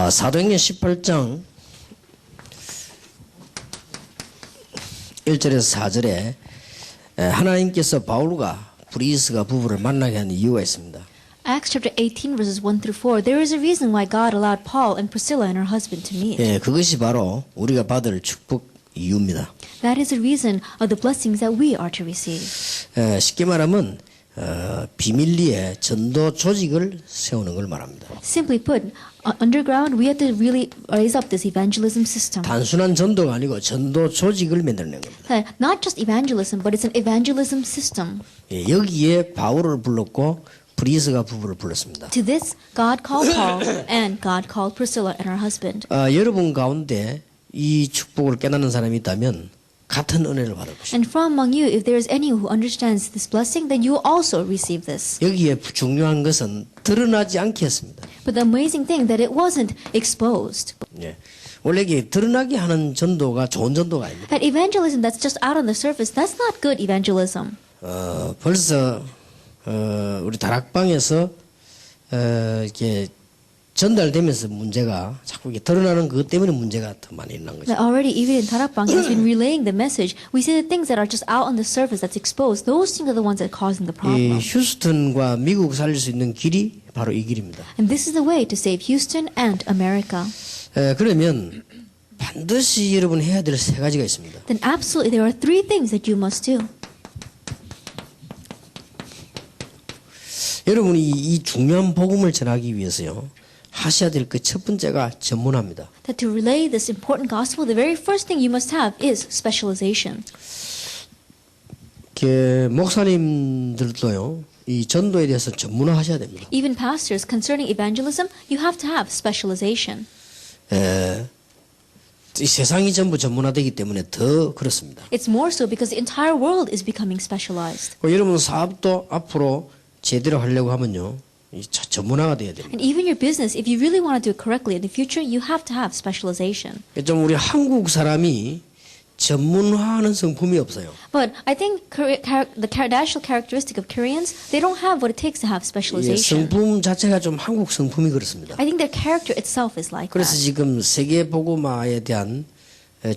사도행전 18장 1절에서 4절에 하나님께서 바울과 브리스가 부부를 만나게 하는 이유가 있습니다. Acts chapter 18 verses 1 through 4. There is a reason why God allowed Paul and Priscilla and her husband to meet. 예, 그것이 바로 우리가 받을 축복 이유입니다. That is the reason of the blessings that we are to receive. 쉽게 말하면 비밀리에 전도 조직을 세우는 걸 말합니다. Simply put, underground we have to really raise up this evangelism system. 단순한 전도가 아니고 전도 조직을 만들어낸 겁니다. Not just evangelism, but it's an evangelism system. 예, 여기에 바울을 불렀고 브리스가 부부를 불렀습니다. To this, God called Paul and God called Priscilla and her husband. 여러분 가운데 이 축복을 깨닫는 사람이 있다면 같은 은혜를 받을 것입니다. And from among you, if there is any who understands this blessing, then you will also receive this. 여기에 중요한 것은 드러나지 않게 했습니다. But the amazing thing that it wasn't exposed. 예. 원래 이게 드러나게 하는 전도가 좋은 전도가 아닙니다. That evangelism that's just out on the surface, that's not good evangelism. 벌써 우리 다락방에서 이렇게 전달되면서 문제가 자꾸 이게 드러나는 그것 때문에 문제가 더 많이 일어난 거죠. That already, even in Tarakbang, has been relaying the message. We see the things that are just out on the surface, that's exposed. Those things are the ones that are causing the 이 problem. 휴스턴과 미국 살릴 수 있는 길이 바로 이 길입니다. And this is the way to save Houston and America. 그러면 반드시 여러분 해야 될 세 가지가 있습니다. Then absolutely, there are three things that you must do. 여러분이 이 중요한 복음을 전하기 위해서요. 하셔야 될 그 첫 번째가 전문화입니다. That to relay this important gospel, the very first thing you must have is specialization. 목사님들도요. 이 전도에 대해서 전문화하셔야 됩니다. Even pastors, concerning evangelism, you have to have specialization. 이 세상이 전부 전문화되기 때문에 더 그렇습니다. It's more so because the entire world is becoming specialized. 여러분 사업도 앞으로 제대로 하려고 하면요. 전문화가 돼야 됩니다. And even your business, if you really want to do it correctly in the future, you have to have specialization. 좀 우리 한국 사람이 전문화하는 성품이 없어요. But I think the national characteristic of Koreans, they don't have what it takes to have specialization. 성품 자체가 좀 한국 성품이 그렇습니다. I think their character itself is like 그래서 that. 지금 세계 복음화에 대한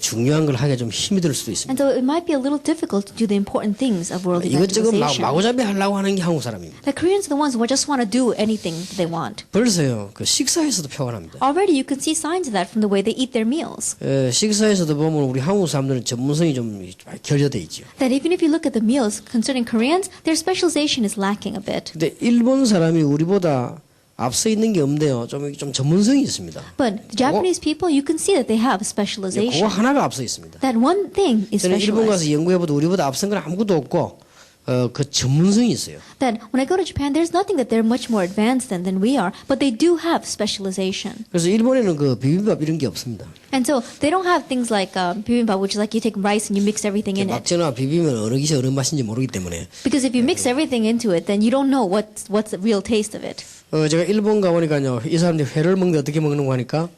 중요한 걸 하기가 좀 힘이 들 수도 있습니다. And so it might be a little difficult to do the important things of world 이것저것 evangelization. 마구잡이 하려고 하는 게 한국 사람입니다. The Koreans are the ones who just want to do anything they want. 벌써요. 그 식사에서도 표가 납니다. Already you can see signs of that from the way they eat their meals. 식사에서도 보면 우리 한국 사람들은 전문성이 좀 결여돼 있죠. That even if you look at the meals concerning Koreans, their specialization is lacking a bit. 근데 일본 사람이 우리보다 앞서 있는 게 없는데요. 좀 전문성이 있습니다. But the Japanese people, you can see that they have 그거 specialization. 하나가 앞서 있습니다. That one thing is 저는 일본 가서 specialized. 연구해봐도 우리보다 앞선 건 아무것도 없고 그 전문성이 있어요. That when I go to Japan, there's nothing that they're much more advanced than we are, but they do have specialization. 그래서 일본에는 그 비빔밥 이런 게 없습니다. And so they don't have things like bibimbap, which is like you take rice and you mix everything in it. 막전화 비비면 어느 것이 어느 맛인지 모르기 때문에 Because if you mix everything into it, then you don't know what's the real taste of it. 제가 일본 가보니까요. 이 사람들이 회를 먹는데 어떻게 먹는 거 하니까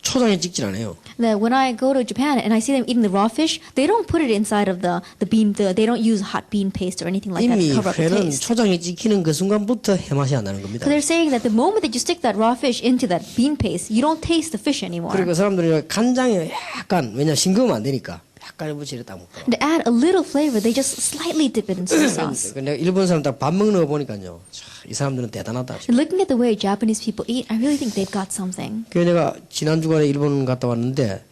초장에 찍질 않아요. That when I go to Japan and I see them eating the raw fish, they don't put it inside of the bean. They don't use hot bean paste or anything like that 이미 to cover up the 회는 taste. 초장에 찍히는 그 순간부터 해맛이 안 나는 겁니다. So they're saying that the moment that you stick that raw fish into that bean paste, you don't taste the fish anymore. 그리고 사람들이 간장에 약간 왜냐 싱거우면 안 되니까 약간 부치를 딱 먹더라고요. And to add a little flavor, they just slightly dip it into the sauce. 내가 일본 사람 딱 밥 먹는 거 보니까요. 이 사람들은 대단하다. And looking at the way Japanese people eat, I really think they've got something. 그래서 내가 지난 주간에 일본 갔다 왔는데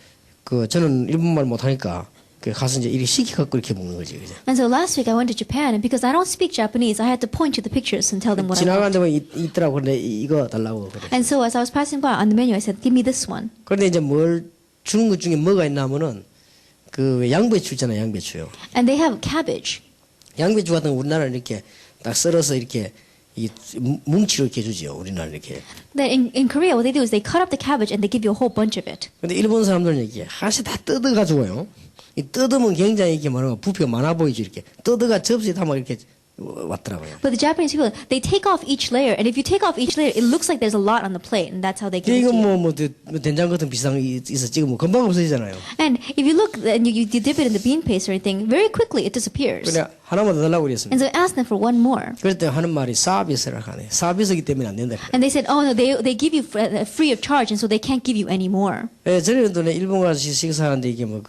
저는 일본말 못하니까 가서 이제 이렇게 시켜갖고 이렇게 먹는 거지. 그죠? And so last week I went to Japan, and because I don't speak Japanese, I had to point to the pictures and tell them what I want. 지나가는 데만 있더라고. 근데 이거 달라고 그래. And so as I was passing by on the menu, I said, "Give me this one." 그런데 이제 뭘 주는 것 중에 뭐가 있나 하면은 그 양배추 있잖아요. 양배추요. And they have cabbage. 양배추 같은 거 우리나라는 이렇게 딱 썰어서 이렇게 이 뭉치로 이렇게 주지요. 우리나라 이렇게. That in Korea, what they do is they cut up the cabbage and they give you a whole bunch of it. 근데 일본 사람들은 이렇게 하나씩 다 뜯어가지고요. 이 뜯으면 굉장히 이렇게 뭐라고 부피가 많아 보이죠. 이렇게 뜯어가 접시에 담아 이렇게 왔더라고요. But the Japanese people, they take off each layer, and if you take off each layer, it looks like there's a lot on the plate, and that's how they give it 이거 to you. 뭐 된장 같은 비싼 거 있어 지금 뭐 금방 없어지잖아요. And if you look and you dip it in the bean paste or anything, very quickly it disappears. 그냥 하나만 더 달라고 그랬습니다. And so I asked them for one more. 그럴 때 하는 말이 서비스라고 하네. 서비스기 때문에 안 된다. And they said, oh, no, they give you free of charge, and so they can't give you any more. 예, 전에도 일본 가서 식사하는데 이게 뭐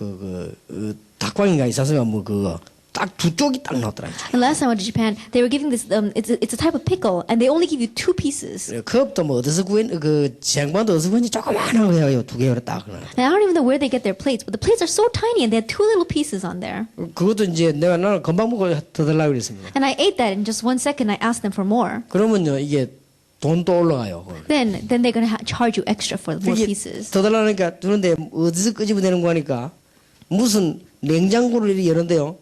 닭광인가 있었으면 뭐 그거 딱 두 쪽이 딱 나왔더라고요. And last time I went to Japan, they were giving this, it's a type of pickle, and they only give you 2 pieces. 컵도 뭐 어디서 구했 그 쟁반도 어디서 구했는지 조그마한 거 해요. 두 개로 딱. And I don't even know where they get their plates, but the plates are so tiny, and they had 2 little pieces on there. 그것도 이제 나는 금방 먹고 더 달라고 그랬습니다. And I ate that in just 1 second. I asked them for more. 그러면요 이게 돈도 올라가요. Then they're going to charge you extra for more 이게 pieces. 더 달라니까 그런데 어디서 끄집어내는 거 하니까 무슨 냉장고를 여는데요.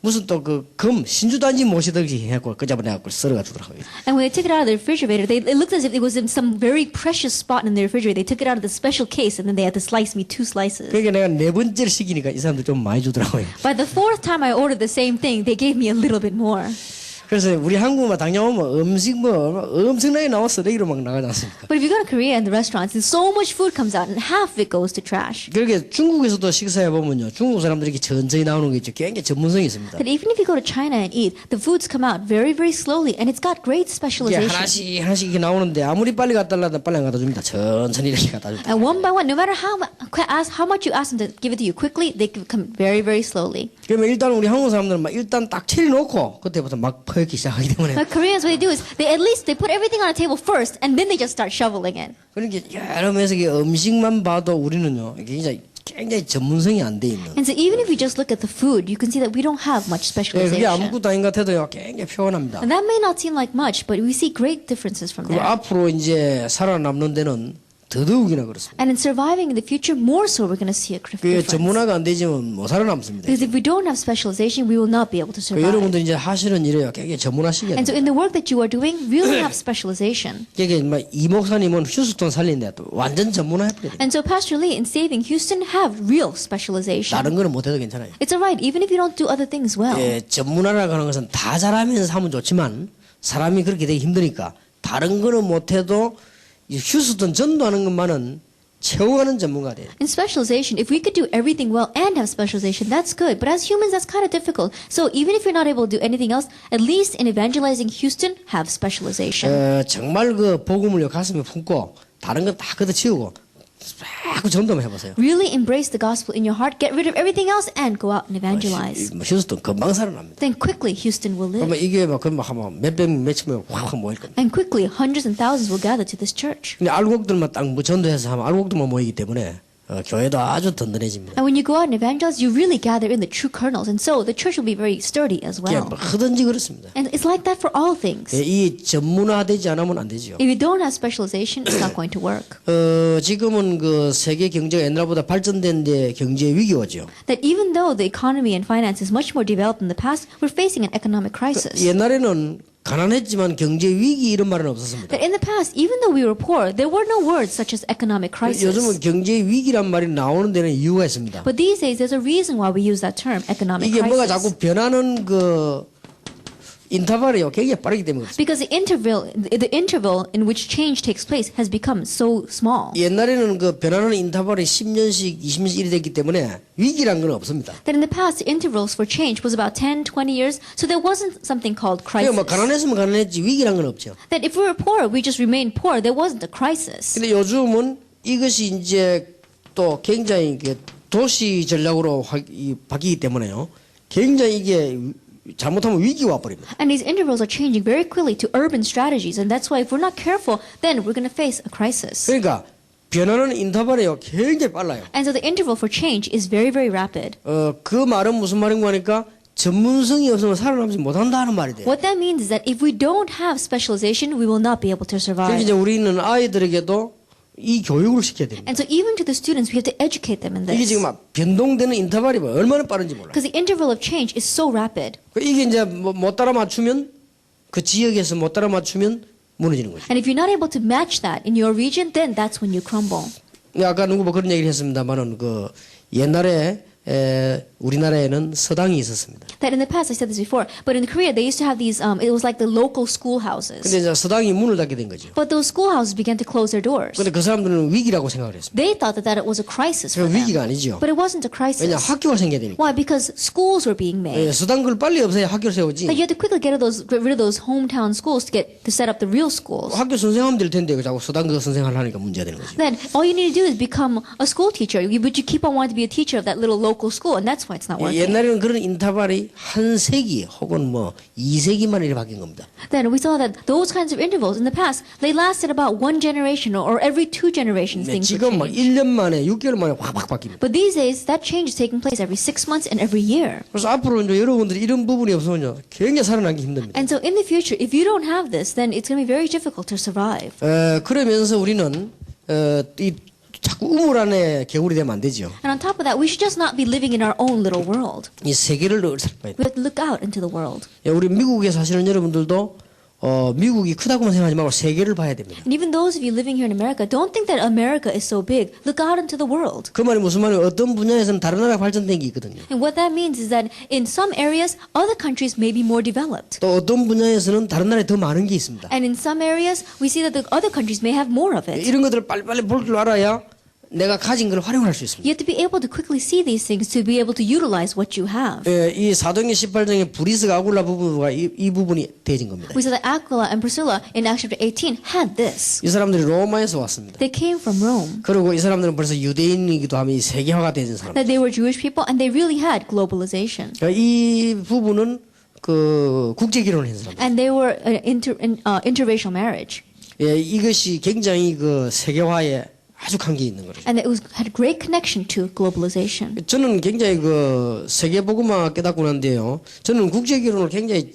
무슨 또 그 신주단지 모시듯이 해갖고 끄집어내갖고 썰어가 주더라고요. And when they took it out of the refrigerator, it looked as if it was in some very precious spot in the refrigerator. They took it out of the special case, and then they had to slice me 2 slices. 그러니까 내가 4번째를 시키니까 이 사람들 좀 많이 주더라고요. By the 4th time I ordered the same thing, they gave me a little bit more. 그래서 우리 한국만 당장 오면 음식 뭐 엄청나게 나와 쓰레기로 막 나가지 않습니까? But if you go to Korea and the restaurants, and so much food comes out, and half of it goes to trash. 그렇게 중국에서도 식사해 보면요, 중국 사람들이 이렇게 천천히 나오는 게 있죠. 굉장히 전문성이 있습니다. But even if you go to China and eat, the foods come out very, very slowly, and it's got great 이게 specialization. 하나씩 이렇게 나오는데 아무리 빨리 갖다 달라도 빨리 안 갖다 줍니다. 천천히 이렇게 갖다 줍니다. And one by one, no matter how much you ask them to give it to you quickly, they come very, very slowly. 그러면 일단 우리 한국 사람들은 막 일단 딱 차려놓고 그때부터 막 퍼기 시작하기 때문에 But Koreans, what they do is they put everything on a table first, and then they just start shoveling it. 그러니까 여러 면에서 음식만 봐도 우리는요, 굉장히 전문성이 안 돼 있는. And so even if you just look at the food, you can see that we don't have much 그게 specialization. 아무것도 아닌 것 같아도요, 굉장히 피곤합니다. And that may not seem like much, but we see great differences from 그리고 there. 앞으로 이제 살아남는 데는 더더욱이나 그렇습니다. And in surviving in the future, more so we're going to see a 그 difference. 전문화가 안 되지면 못 살아남습니다. Because if we don't have specialization, we will not be able to survive. 여러분들 이제 하시는 일이요, 굉장히 전문화시켜야 And so 돼요. in the work that you are doing, really have specialization. 이게 이 목사님은 휴스턴 살린데 또 완전 전문화해버려야 돼요. And so Pastor Lee, in saving Houston, have real specialization. 다른 거는 못해도 괜찮아요. It's alright, even if you don't do other things well. 예, 전문화라고 하는 것은 다 잘하면서 하면 좋지만 사람이 그렇게 되기 힘드니까 다른 거는 못해도 이 휴스턴 전도하는 것만은 채워가는 전문가가 돼요. In specialization, if we could do everything well and have specialization, that's good. But as humans, that's kind of difficult. So even if you're not able to do anything else, at least in evangelizing Houston, have specialization. 정말 그 복음을 가슴에 품고 다른 거 다 걷어치우고 자꾸 전도만 해보세요. Really embrace the gospel in your heart, get rid of everything else, and go out and evangelize. 휴스턴 금방 살아납니다. Then quickly, Houston will live. 그러면 이게 막 그러면 한번 몇백 몇천 명 확 모일 겁니다. And quickly, hundreds and thousands will gather to this church. 근데 알곡들만 딱 전도해서 하면 알곡들만 모이기 때문에 교회도 아주 든든해집니다. And when you go out and evangelize, you really gather in the true kernels. And so the church will be very sturdy as well. 뭐든지 그렇습니다. And it's like that for all things. 이 전문화되지 않으면 안 되죠. If you don't have specialization, it's not going to work. 지금은 그 세계 경제가 옛날보다 발전된 데 경제 위기 오죠. That even though the economy and finance is much more developed in the past, we're facing an economic crisis. 옛날에는 가난했지만 경제 위기 이런 말은 없었습니다. That in the past, even though we were poor, there were no words such as economic crisis. 요즘은 경제 위기란 말이 나오는 데는 이유가 있습니다. But these days, there's a reason why we use that term, economic 이게 뭐가 crisis. 자꾸 변하는 그 인터벌이요 굉장히 빠르기 때문에 그렇습니다. Because the interval in which change takes place has become so small. 옛날에는 그 변하는 인터벌이 10년씩 20년씩 이래 됐기 때문에 위기란 건 없습니다. That in the past, intervals for change was about 10, 20 years, so there wasn't something called 그러니까 crisis. 뭐 가난했으면 가난했지 위기란 건 없죠. That if we were poor, we just remained poor. There wasn't a crisis. 근데 요즘은 이것이 이제 또 굉장히 도시 전략으로 바뀌기 때문에요. 굉장히 이게 잘못하면 위기가 와버립니다. And these intervals are changing very quickly to urban strategies, and that's why if we're not careful, then we're going to face a crisis. 그러니까 변하는 인터벌이요 굉장히 빨라요. And so the interval for change is very, very rapid. 그 말은 무슨 말인가 하니까 전문성이 없으면 살아남지 못한다는 말이 돼요. What that means is that if we don't have specialization, we will not be able to 그래서 survive. 이제 우리는 아이들에게도 이 교육을 시켜야 됩니다. And so even to the students, we have to educate them in 이게 this. 지금 막 변동되는 인터벌이 얼마나 빠른지 몰라요. Because the interval of change is so rapid. 이게 이제 못 따라 맞추면 그 지역에서 못 따라 맞추면 무너지는 거죠. And if you're not able to match that in your region, then that's when you crumble. 아까 누구 뭐 그런 얘기를 했습니다만은 그 옛날에 우리나라에는 서당이 있었습니다. That in the past, I said this before, but in Korea they used to have these. It was like the local schoolhouses. 근데 이제 서당이 문을 닫게 된 거죠. But those schoolhouses began to close their doors. 근데 그 사람들은 위기라고 생각을 했습니다. They thought that it was a crisis for 그 위기가 them. 아니죠. But it wasn't a crisis. 왜냐 학교가 생겨야 되니까. Why? Because schools were being made. 서당을 빨리 없애야 학교를 세우지. That you had to quickly get rid of those hometown schools to set up the real schools. 학교 선생하면 될 텐데 자꾸 서당 그 선생을 하니까 문제가 되는 거죠. Then all you need to do is become a school teacher. But you keep on wanting to be a teacher of that little local school, and that's why it's not working. 옛날에는 그런 인터벌이 한 세기 혹은 뭐 2세기 만에 바뀐 겁니다. Then we saw that those kinds of intervals in the past, they lasted about one generation or every 2 generations. Things would 지금 막 change. 1년 만에 6개월 만에 확 바뀝니다. But these days, that change is taking place every 6 months and every year. 그래서 앞으로 이제 여러분들이 이런 부분이 없으면요 굉장히 살아남기 힘듭니다. And so in the future, if you don't have this, then it's going to be very difficult to survive. 그러면서 우리는 이 자꾸 우물 안에 개울이 되면 안 되죠. And on top of that, we should just not be living in our own little world. 이 세계를 살펴봐야 돼요. We have to look out into the world. 우리 미국에 사시는 여러분들도 미국이 크다고만 생각하지 말고 세계를 봐야 됩니다. And even those of you living here in America, don't think that America is so big. Look out into the world. 그 말이 무슨 말이에요? 어떤 분야에서는 다른 나라가 발전된 게 있거든요. And what that means is that in some areas, other countries may be more developed. 또 어떤 분야에서는 다른 나라에 더 많은 게 있습니다. And in some areas, we see that the other countries may have more of it. 이런 것들을 빨리빨리 볼 줄 알아야 내가 가진 걸 활용할 수 있습니다. You have to be able to quickly see these things to be able to utilize what you have. 이 사도행전 18장의 브리스가 아굴라 부부가 이 부분이 되어진 겁니다. We saw that Aquila and Priscilla in Acts chapter 18 had this. 이 사람들이 로마에서 왔습니다. They came from Rome. 그리고 이 사람들은 벌써 유대인이기도 하면 이 세계화가 되는 사람. That they were Jewish people and they really had globalization. 이 부분은 그 국제 결혼을 한 사람. And they were interracial marriage. 이것이 굉장히 그 세계화에 아주 관계 있는 거죠. And it had great connection to globalization. 저는 굉장히 그 세계복음화 깨닫고 난데요. 저는 국제 결혼을 굉장히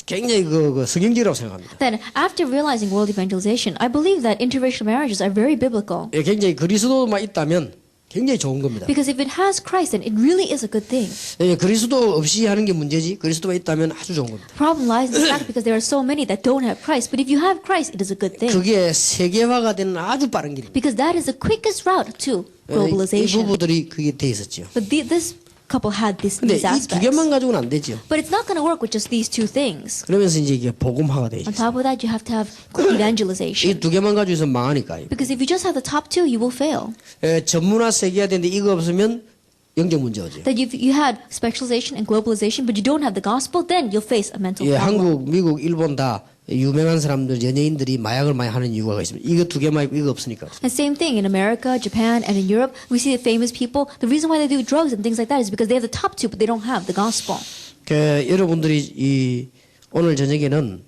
그 성경적이라고 생각합니다. Then, after realizing world evangelization, I believe that interracial marriages are very biblical. 굉장히 그리스도만 있다면 굉장히 좋은 겁니다. Because if it has Christ, then it really is a good thing. 그리스도 없이 하는 게 문제지 그리스도가 있다면 아주 좋은 겁니다. The problem lies in the fact because there are so many that don't have Christ. But if you have Christ, it is a good thing. 그게 세계화가 되는 아주 빠른 길입니다. Because that is the quickest route to 이 globalization. 부부들이 그게 돼 있었죠. But this couple had these 근데 이 두 aspects. 개만 가지고는 안 되죠. But it's not going to work with just these 2 things. 그러면서 이제 이게 복음화가 되죠. On top of that, you have to have 이 evangelization. 두 개만 가지고 있으면 망하니까요. Because if you just have the top 2, you will fail. 전문화 세계화 되는데 이거 없으면 영적 문제 오죠. That if you had specialization and globalization, but you don't have the gospel, then you'll face a mental problem. 한국, 미국, 일본 다 유명한 사람들, 연예인들이 마약을 많이 하는 이유가 있습니다. 이거 두 개만 있고 이거 없으니까. And same thing in America, Japan, and in Europe, we see the famous people. The reason why they do drugs and things like that is because they have the top 2, but they don't have the gospel. 여러분들이 오늘 저녁에는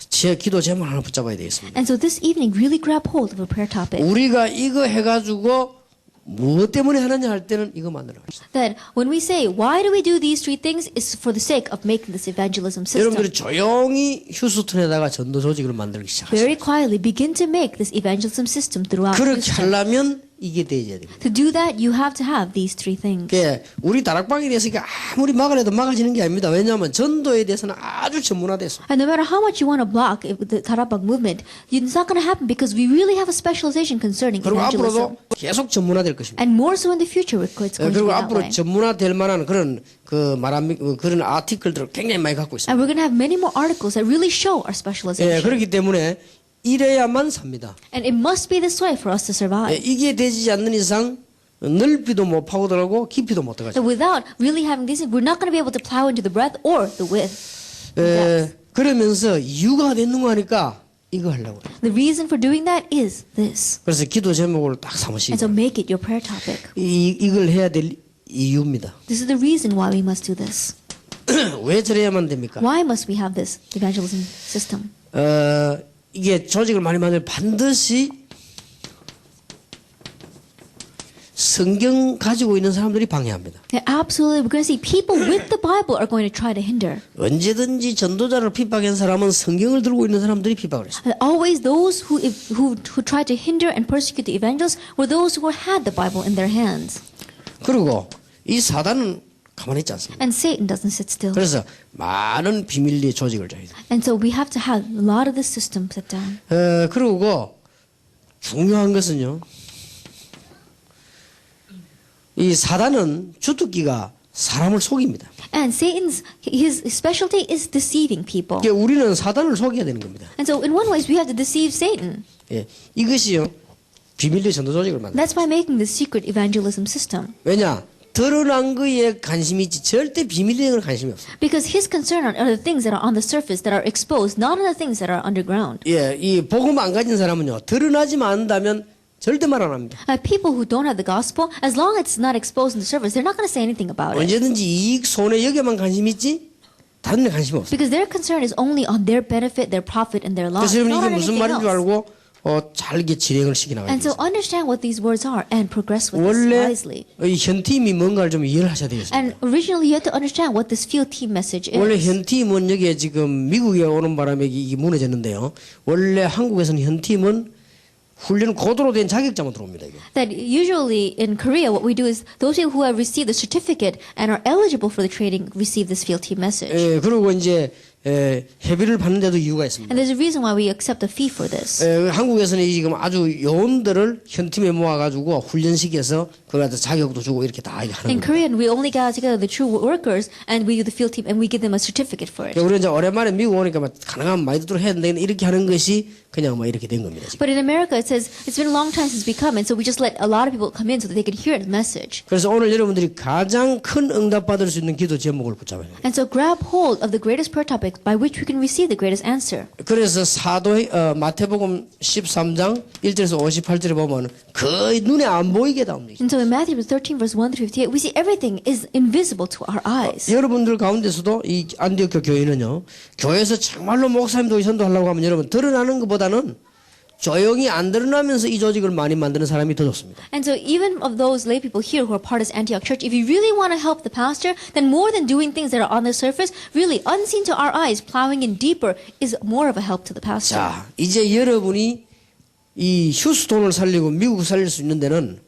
제 기도 제목 하나 붙잡아야 되겠습니다. And so this evening, really grab hold of a prayer topic. 우리가 이거 해가지고 무엇 때문에 하느냐 할 때는 이거 만들어 합시다. That when we say, why do we do these 3 things, is for the sake of making this evangelism system. 여러분들이 조용히 휴스턴에다가 전도 조직을 만들기 시작하세요. Very quietly begin to make this evangelism system throughout 그렇게 Houston. 하려면 이게 되어야 됩니다. To do that, you have to have these 3 things. 우리 다락방에 대해서 아무리 막으려도 막아지는 게 아닙니다. 왜냐하면 전도에 대해서는 아주 전문화됐어. And no matter how much you want to block the Tarabak movement, it's not going to happen because we really have a specialization concerning 그리고 evangelism. 앞으로도 계속 전문화될 것입니다. And more so in the future, it's going to be 그리고 that 앞으로 way. 전문화될 만한 그런 그런 아티클들을 굉장히 많이 갖고 있습니다. And we're going to have many more articles that really show our specialization. 그렇기 때문에 이래야만 삽니다. And it must be this way for us to survive. 이게 되지 않는 이상 넓이도 못 파고들고 깊이도 못 들어가죠. So without really having these, we're not going to be able to plow into the breadth or the width. 그러면서 이유가 되는 거 하니까 이거 하려고 그래요. The reason for doing that is this. 그래서 기도 제목을 딱 And 삼으시고 so make it your prayer topic. 이걸 해야 될 이유입니다. This is the reason why we must do this. 왜 저래야만 됩니까? Why must we have this evangelism system? 이게 조직을 많이 만들면 반드시 성경 가지고 있는 사람들이 방해합니다. Yeah, absolutely. We're going to see people with the Bible are going to try to hinder. 언제든지 전도자를 핍박한 사람은 성경을 들고 있는 사람들이 핍박을 했어요. And always those who tried to hinder and persecute the evangelists were those who had the Bible in their hands. 그리고 이 사단은 가만히 있지 않습니다. And Satan doesn't sit still. 그래서 많은 비밀리에 조직을 줘야 돼요. And so we have to have a lot of this system set down. 그리고 중요한 것은요. 이 사단은 주특기가 사람을 속입니다. And Satan's his specialty is deceiving people. 그러니까 우리는 사단을 속여야 되는 겁니다. And so in one way we have to deceive Satan. 예, 이것이요 비밀리에 전도 조직을 만든. That's by making the secret evangelism system. 왜냐? 드러난 거에 관심이 있지 절대 비밀리에 관심이 없어요. Because his concern are the things that are on the surface, that are exposed, not on the things that are underground. 예, 이 복음 안 가진 사람은요 드러나지만 않는다면 절대 말 안 합니다. People who don't have the gospel, as long as it's not exposed in the surface, they're not going to say anything about it. 언제든지 이익 손해 여기에만 관심이 있지 다른 데 관심이 없어요. Because their concern is only on their benefit, their profit, and their loss. 그래서 여러분 Not 이게 on 무슨 anything 말인 줄 else. 알고 잘 이게 진행을 시키나가야 And so 돼요. understand what these words are and progress with this 원래 wisely. 이 현팀이 뭔가를 좀 이해를 하셔야 되겠습니다. And originally you have to understand what this field team message is. 원래 현팀은 여기에 지금 미국에 오는 바람에 이게 무너졌는데요. 원래 한국에서는 현팀은 훈련 고도로 된 자격자만 들어옵니다. 이게. That usually in Korea what we do is those people who have received the certificate and are eligible for the training receive this field team message. 예, 그리고 이제 회비를 받는데도 이유가 있습니다. And there's a reason why we accept a fee for this. 한국에서는 지금 아주 요원들을 현팀에 모아가지고 훈련시켜서 그걸 자격도 주고 이렇게 다 하는 In 겁니다. Korea, we only gather together the true workers and we do the field team and we give them a certificate for it. 우리 이제 오랜만에 미국 오니까 막 가능하면 많이 듣도록 해야 되는데 이렇게 하는 것이 그냥 막 이렇게 된 겁니다. 지금. But in America, it says it's been a long time since we come, and so we just let a lot of people come in so that they can hear the message. 그래서 오늘 여러분들이 가장 큰 응답 받을 수 있는 기도 제목을 붙잡아야 돼요. And so grab hold of the greatest prayer topic by which we can receive the greatest answer. 그래서 마태복음 13장 1절에서 58절에 보면 거의 눈에 안 보이게 나옵니다. And so in Matthew 13, verse 1 through 58, we see everything is invisible to our eyes. 여러분들 가운데서도 이 안디옥교 교회는요, 교회에서 정말로 목사님도 전도하려고 하면 여러분 드러나는 것보다는 조용히 안 드러나면서 이 조직을 많이 만드는 사람이 더 좋습니다. And so even of those lay people here who are part of this Antioch church, if you really want to help the pastor, then more than doing things that are on the surface, really unseen to our eyes, plowing in deeper is more of a help to the pastor. 자, 이제 여러분이 이 휴스톤을 살리고 미국을 살릴 수 있는 데는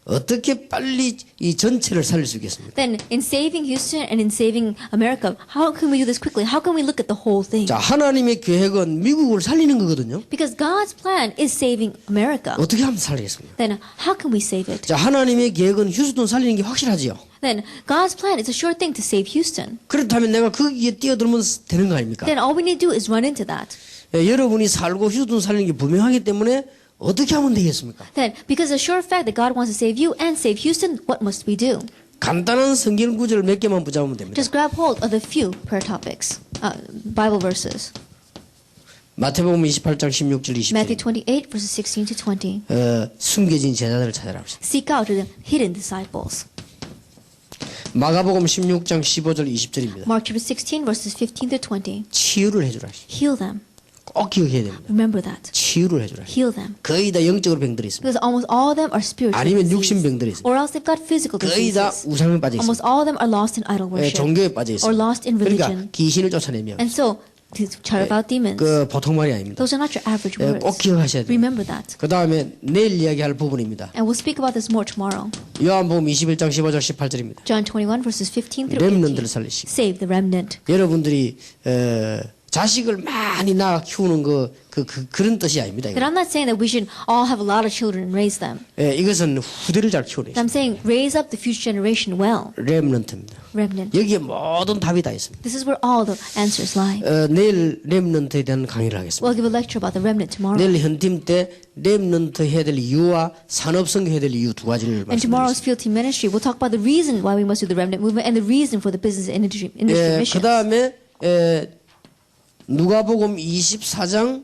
어떻게 빨리 이 전체를 살릴 수 있겠습니까? Then in saving Houston and in saving America, how can we do this quickly? How can we look at the whole thing? 자, 하나님의 계획은 미국을 살리는 거거든요. Because God's plan is saving America. 어떻게 하면 살리겠습니까? Then how can we save it? 자, 하나님의 계획은 휴스톤 살리는 게 확실하지요. Then God's plan is a sure thing to save Houston. 그렇다면 내가 거기에 뛰어들면 되는 거 아닙니까? Then all we need to do is run into that. 여러분이 살고 휴스톤 살리는 게 분명하기 때문에 어떻게 하면 되겠습니까? Then, because the sure fact that God wants to save you and save Houston, what must we do? 간단한 성경 구절 몇 개만 붙잡으면 됩니다. Just grab hold of the few prayer topics, Bible verses. 마태복음 28장 16절 Matthew 20절. 28, verses 16 to 20. 숨겨진 제자들을 찾아라. Seek out the hidden disciples. 마가복음 16장 15절 20절입니다. Mark chapter 16, verses 15 to 20. 치유를 해주라. Heal them. 꼭 기억해야 됩니다. Remember that. 치유를 해주라. Heal them. 거의 다 영적으로 병들이 있습니다. Because almost all of them are spiritual 아니면 disease. 육신병들이 있습니다. Or else they've got physical 거의 다 diseases. 우상에 빠져 Almost 있습니다. all of them are lost in idol worship. 종교에 빠져 Or 있습니다. lost in 그러니까 religion. 귀신을 쫓아내며 And so, to drive out demons. 그 보통 말이 아닙니다. Those are not your average 꼭 words. 기억하셔야 돼요. Remember that. 그 다음에 내일 이야기할 부분입니다. And we'll speak about this more tomorrow. 요한복음 21장 15절 18절입니다. John 21 verses 15 through 렘넌트를 18. 살리시고 Save the remnant. 여러분들이 자식을 많이 낳아 키우는 그런 뜻이 아닙니다. But I'm not saying that we should all have a lot of children and raise them. 이것은 후대를 잘 키우는 I'm saying raise up the future generation well. 렘넌트입니다. Remnant. 여기에 모든 답이 다 있습니다. This is where all the answers lie. 내일 렘넌트에 대한 강의를 하겠습니다. We'll give a lecture about the remnant tomorrow. 내일 현팀 때 렘넌트 해야 될 이유와 산업성교 해야 될 이유 두 가지를 And tomorrow's 말씀드리겠습니다. field team ministry, we'll talk about the reason why we must do the remnant movement and the reason for the business industry 그 missions. 다음에 누가복음 24장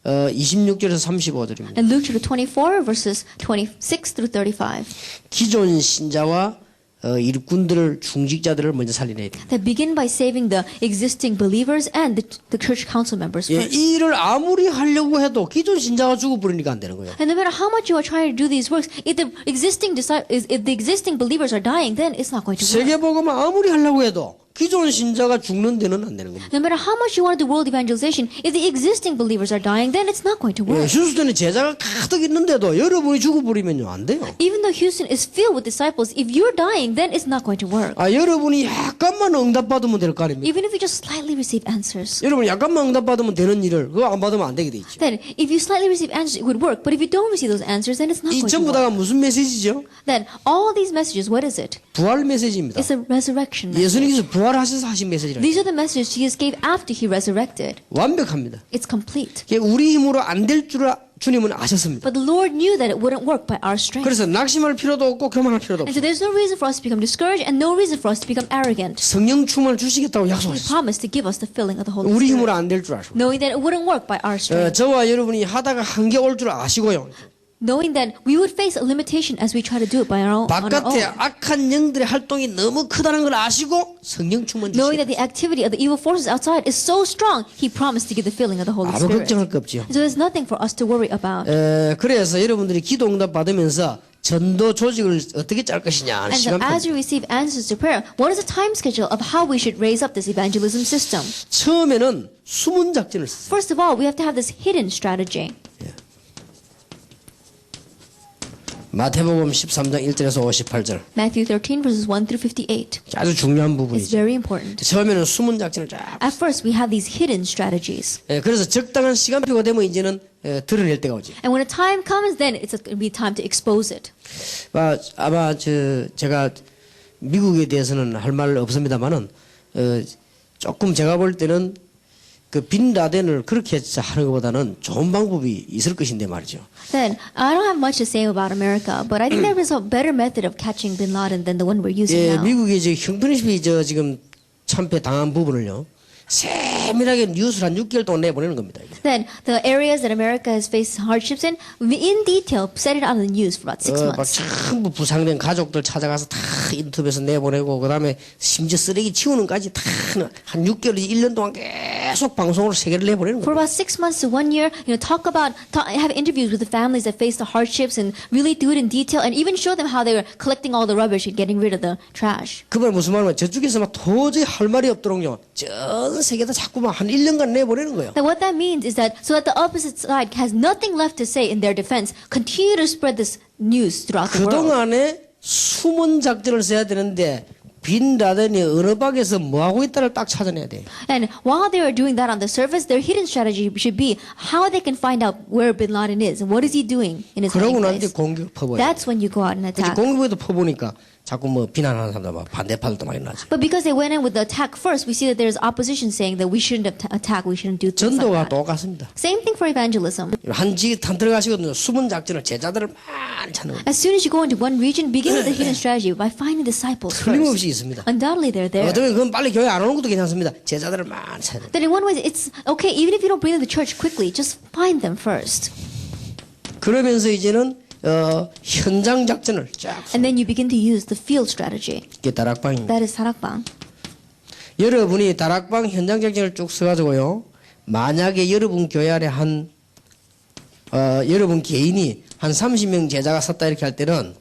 26절에서 35절입니다. And Luke chapter 24 verses 26 through 35. 기존 신자와 일꾼들을 중직자들을 먼저 살려내야 됩니다. That begin by saving the existing believers and the church council members 예, first. 이 일을 아무리 하려고 해도 기존 신자가 죽어버리니까 안 되는 거예요. And no matter how much you are trying to do these works, if the existing believers are dying, then it's not going to work. 세계복음을 아무리 하려고 해도 기존 신자가 죽는 데는 안 되는 겁니다. No matter how much you want to do world evangelization, if the existing believers are dying, then it's not going to 예, work. 휴스턴에 제자가 가득 있는데도 여러분이 죽어버리면요 안 돼요. Even though Houston is filled with disciples, if you're dying, then it's not going to work. 아 여러분이 약간만 응답받으면 될 거 아닙니까? Even if you just slightly receive answers. 여러분 약간만 응답받으면 되는 일을 그거 안 받으면 안 되게 돼 있죠. Then, if you slightly receive answers, it would work. But if you don't receive those answers, then it's not 이 going to 전부 work. 다가 무슨 메시지죠? Then, all these messages, what is it? 부활 메시지입니다. It's a resurrection message. 예수님께서 부활하셔서 하신 메시지라. These are the messages Jesus gave after he resurrected. 완벽합니다. It's complete. 이게 우리 힘으로 안 될 줄 주님은 아셨습니다. But the Lord knew that it wouldn't work by our strength. 그래서 낙심할 필요도 없고 교만할 필요도 And 없어요. so there's no reason for us to become discouraged and no reason for us to become arrogant. 성령 충만을 주시겠다고 He 약속하셨어요. promised to give us the filling of the Holy 우리 Spirit, 힘으로 안 될 줄 아시고 knowing that it wouldn't work by our strength. 저와 여러분이 하다가 한계 올 줄 아시고요. Knowing that we would face a limitation as we try to do it by on our 바깥에 own. 악한 영들의 활동이 너무 크다는 걸 아시고 성령 충만 Knowing 주시고 that the activity of the evil forces outside is so strong, He promised to give the filling of the Holy 아무 Spirit. 걱정할 거 없지요. So there's nothing for us to worry about. 그래서 여러분들이 기도 응답 받으면서 전도 조직을 어떻게 짤 것이냐 하는 And so 시간표. as we receive answers to prayer, what is the time schedule of how we should raise up this evangelism system? 처음에는 숨은 작전을 썼어요. First of all, we have to have this hidden strategy. 마태복음 13장 1절에서 58절 Matthew 13 verses 1 through 58. 아주 중요한 It's 부분이죠. very important. 처음에는 숨은 작전을 쫙. At first, we have these hidden strategies. 그래서 적당한 시간표가 되면 이제는 드러낼 때가 오지. And when a time comes, then it's going to be time to expose it. 아마 제가 미국에 대해서는 할 말 없습니다만은 조금 제가 볼 때는 그 빈 라덴을 그렇게 하는 것보다는 좋은 방법이 있을 것인데 말이죠. Then, I don't have much to say about America, but I think there is a better method of catching bin Laden than the one we're using 예, now. 미국이 형편없이 지금 참패 당한 부분을요. 세밀하게 뉴스를 한 6개월 동안 내보내는 겁니다. 이게. Then, the areas that America has faced hardships in detail, set it out in the news for about 6 막 months. 전부 부상된 가족들 찾아가서 다 인터뷰에서 내보내고 그다음에 심지어 쓰레기 치우는까지 다 한 6개월, 1년 동안 계속 방송으로 세계를 내보내는 For 거예요. about 6 months to 1 year, have interviews with the families that face the hardships and really do it in detail and even show them how they were collecting all the rubbish and getting rid of the trash. 그 말 무슨 말이냐면 저쪽에서 막 도저히 할 말이 없도록요. 전 세계다 자꾸만 한 1년간 내보내는 거예요. Then what that means is that so that the opposite side has nothing left to say in their defense, continue to spread this news throughout the world. 그동안에 숨은 작전을 써야 되는데 빈 라덴이 어느 방에서 뭐하고 있다를 딱 찾아내야 돼요. And while they are doing that on the surface, their hidden strategy should be how they can find out where bin Laden is and what is he doing in his 그러고 hiding 난 뒤에 place. 공격을 퍼부어요. That's when you go out and attack. 공격에도 퍼보니까 자꾸 뭐 비난하는 사람들 막 반대파들도 많이 나죠. But because they went in with the attack first, we see that there's opposition saying that we shouldn't attack, we shouldn't do things like 전도가 that. 똑같습니다. Same thing for evangelism. 한 들어가시거든요. 숨은 작전을 제자들을 많이 찾는 거예요. As soon as you go into one region, begin with the hidden strategy by finding disciples 틀림없이 first. 있습니다. Undoubtedly, they're there. 어쩌면 그건 빨리 교회 안 오는 것도 괜찮습니다. 제자들을 많이 찾는 거예요. Then in one way, it's okay, even if you don't bring them to church quickly, just find them first. 그러면서 이제는 현장 작전을 쫙. And then you begin to use the field strategy. 이게 다락방입니다. That is 사락방. 여러분이 다락방 현장 작전을 쭉 써가지고요. 만약에 여러분 교회 안에 여러분 개인이 한 30명 제자가 섰다 이렇게 할 때는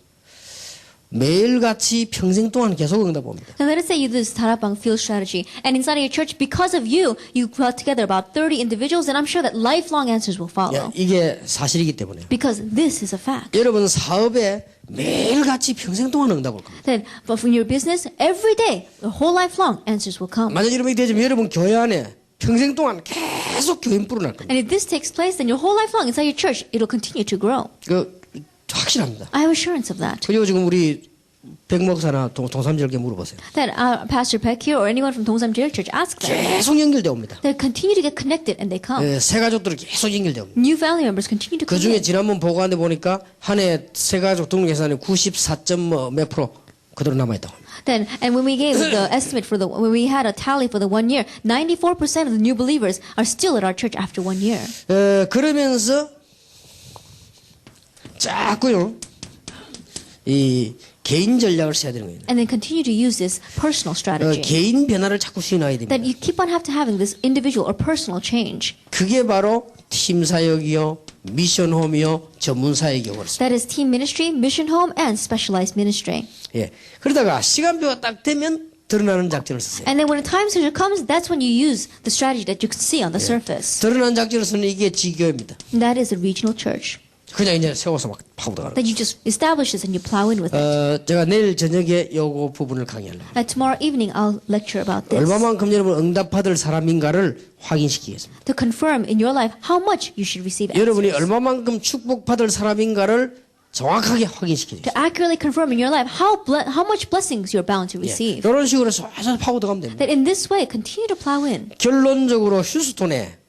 매일같이 평생 동안 계속 응답 옵니다. Now let us say you do this 사락방 field strategy, and inside of your church, because of you, you brought together about 30 individuals, and I'm sure that lifelong answers will follow. 이게 사실이기 때문에. Because this is a fact. 여러분 사업에 매일같이 평생 동안 응답 올 겁니다. Then, but from your business, every day, the whole life long, answers will come. 만약 이런 일이 되면 여러분 교회 안에 평생 동안 계속 교인 불어날 겁니다. And if this takes place, then your whole life long inside your church, it'll continue to grow. 확실합니다. I have assurance of that. 그리고 지금 우리 백 목사나 동삼절께 물어보세요. That Pastor Peck here or anyone from Dongsan Jail Church, ask them. 계속 연결돼 옵니다. They continue to get connected and they come. 새 가족들이 계속 연결돼 옵니다. New family members continue to 그 come 중에 in. 지난번 보고하는데 보니까 한 해 새 가족 등록 예산이 94.몇 프로 그대로 남아있다고 합니다. Then, and when we gave the estimate for when we had a tally for the 1 year, 94% of the new believers are still at our church after 1 year. 그러면서 자꾸요 이 개인 전략을 써야 되는 거예요. And then continue to use this personal strategy. 개인 변화를 자꾸 시인해야 됩니다. That you keep on having this individual or personal change. 그게 바로 팀 사역이요, 미션홈이요, 전문 사역이요 그렇습니다. That is team ministry, mission home, and specialized ministry. 예. 그러다가 시간표가 딱 되면 드러나는 작전을 쓰세요. And then when a time surge comes, that's when you use the strategy that you can see on the surface. 드러나는 작전을 쓰는 이게 지교입니다. And that is a regional church. 그냥 이제 세워서 막 파고들어가는 That you just establish this and you plow in with it. 제가 내일 저녁에 요거 부분을 강의하려고. Tomorrow evening, I'll lecture about this. 얼마만큼 여러분 응답받을 사람인가를 확인시키겠습니다. To confirm in your life how much you should receive 여러분이 answers. 얼마만큼 축복받을 사람인가를 정확하게 확인시키겠습니다. To accurately confirm in your life how much blessings you're bound to receive. 이런 식으로 쏙 파고들어가면 됩니다. That in this way, continue to plow in. 결론적으로 휴스톤에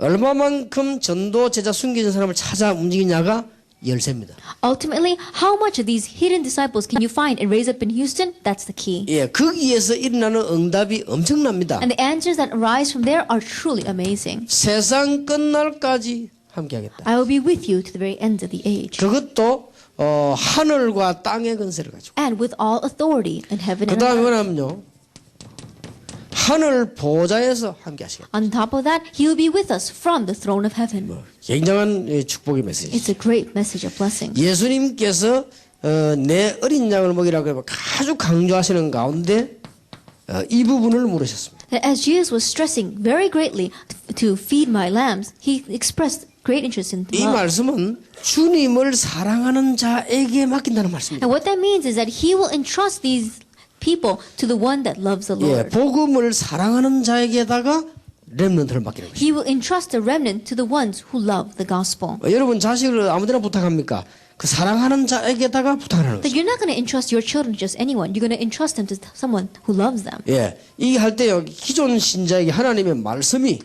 얼마만큼 전도 제자 숨겨진 사람을 찾아 움직이냐가 열쇠입니다. Ultimately, how much of these hidden disciples can you find and raise up in Houston? That's the key. 예, 거기에서 일어나는 응답이 엄청납니다. And the answers that arise from there are truly amazing. 세상 끝날까지 함께하겠다. I will be with you to the very end of the age. 그것도 하늘과 땅의 권세를 가지고. And with all authority in heaven 그 and 다음에 on earth. 뭐냐면요. 하늘 보좌에서 함께하시겠다. On top of that, he will be with us from the throne of heaven. 굉장한 축복의 메시지. It's a great message of blessing. 예수님께서 내 어린 양을 먹이라고 아주 강조하시는 가운데 이 부분을 물으셨습니다. That as Jesus was stressing very greatly to feed my lambs, he expressed great interest in 이 love. 말씀은 주님을 사랑하는 자에게 맡긴다는 말씀입니다. And what that means is that he will entrust these people to the one that loves the 예, Lord. 복음을 사랑하는 자에게다가 렘넌트를 맡기는 것입니다. He will entrust the remnant to the ones who love the gospel. 여러분 자식을 아무데나 부탁합니까? 그 사랑하는 자에게다가 부탁하는 That 것입니다. you're not going to entrust your children to just anyone. You're going to entrust them to someone who loves them. 예, 이 할 때요 기존 신자에게 하나님의 말씀이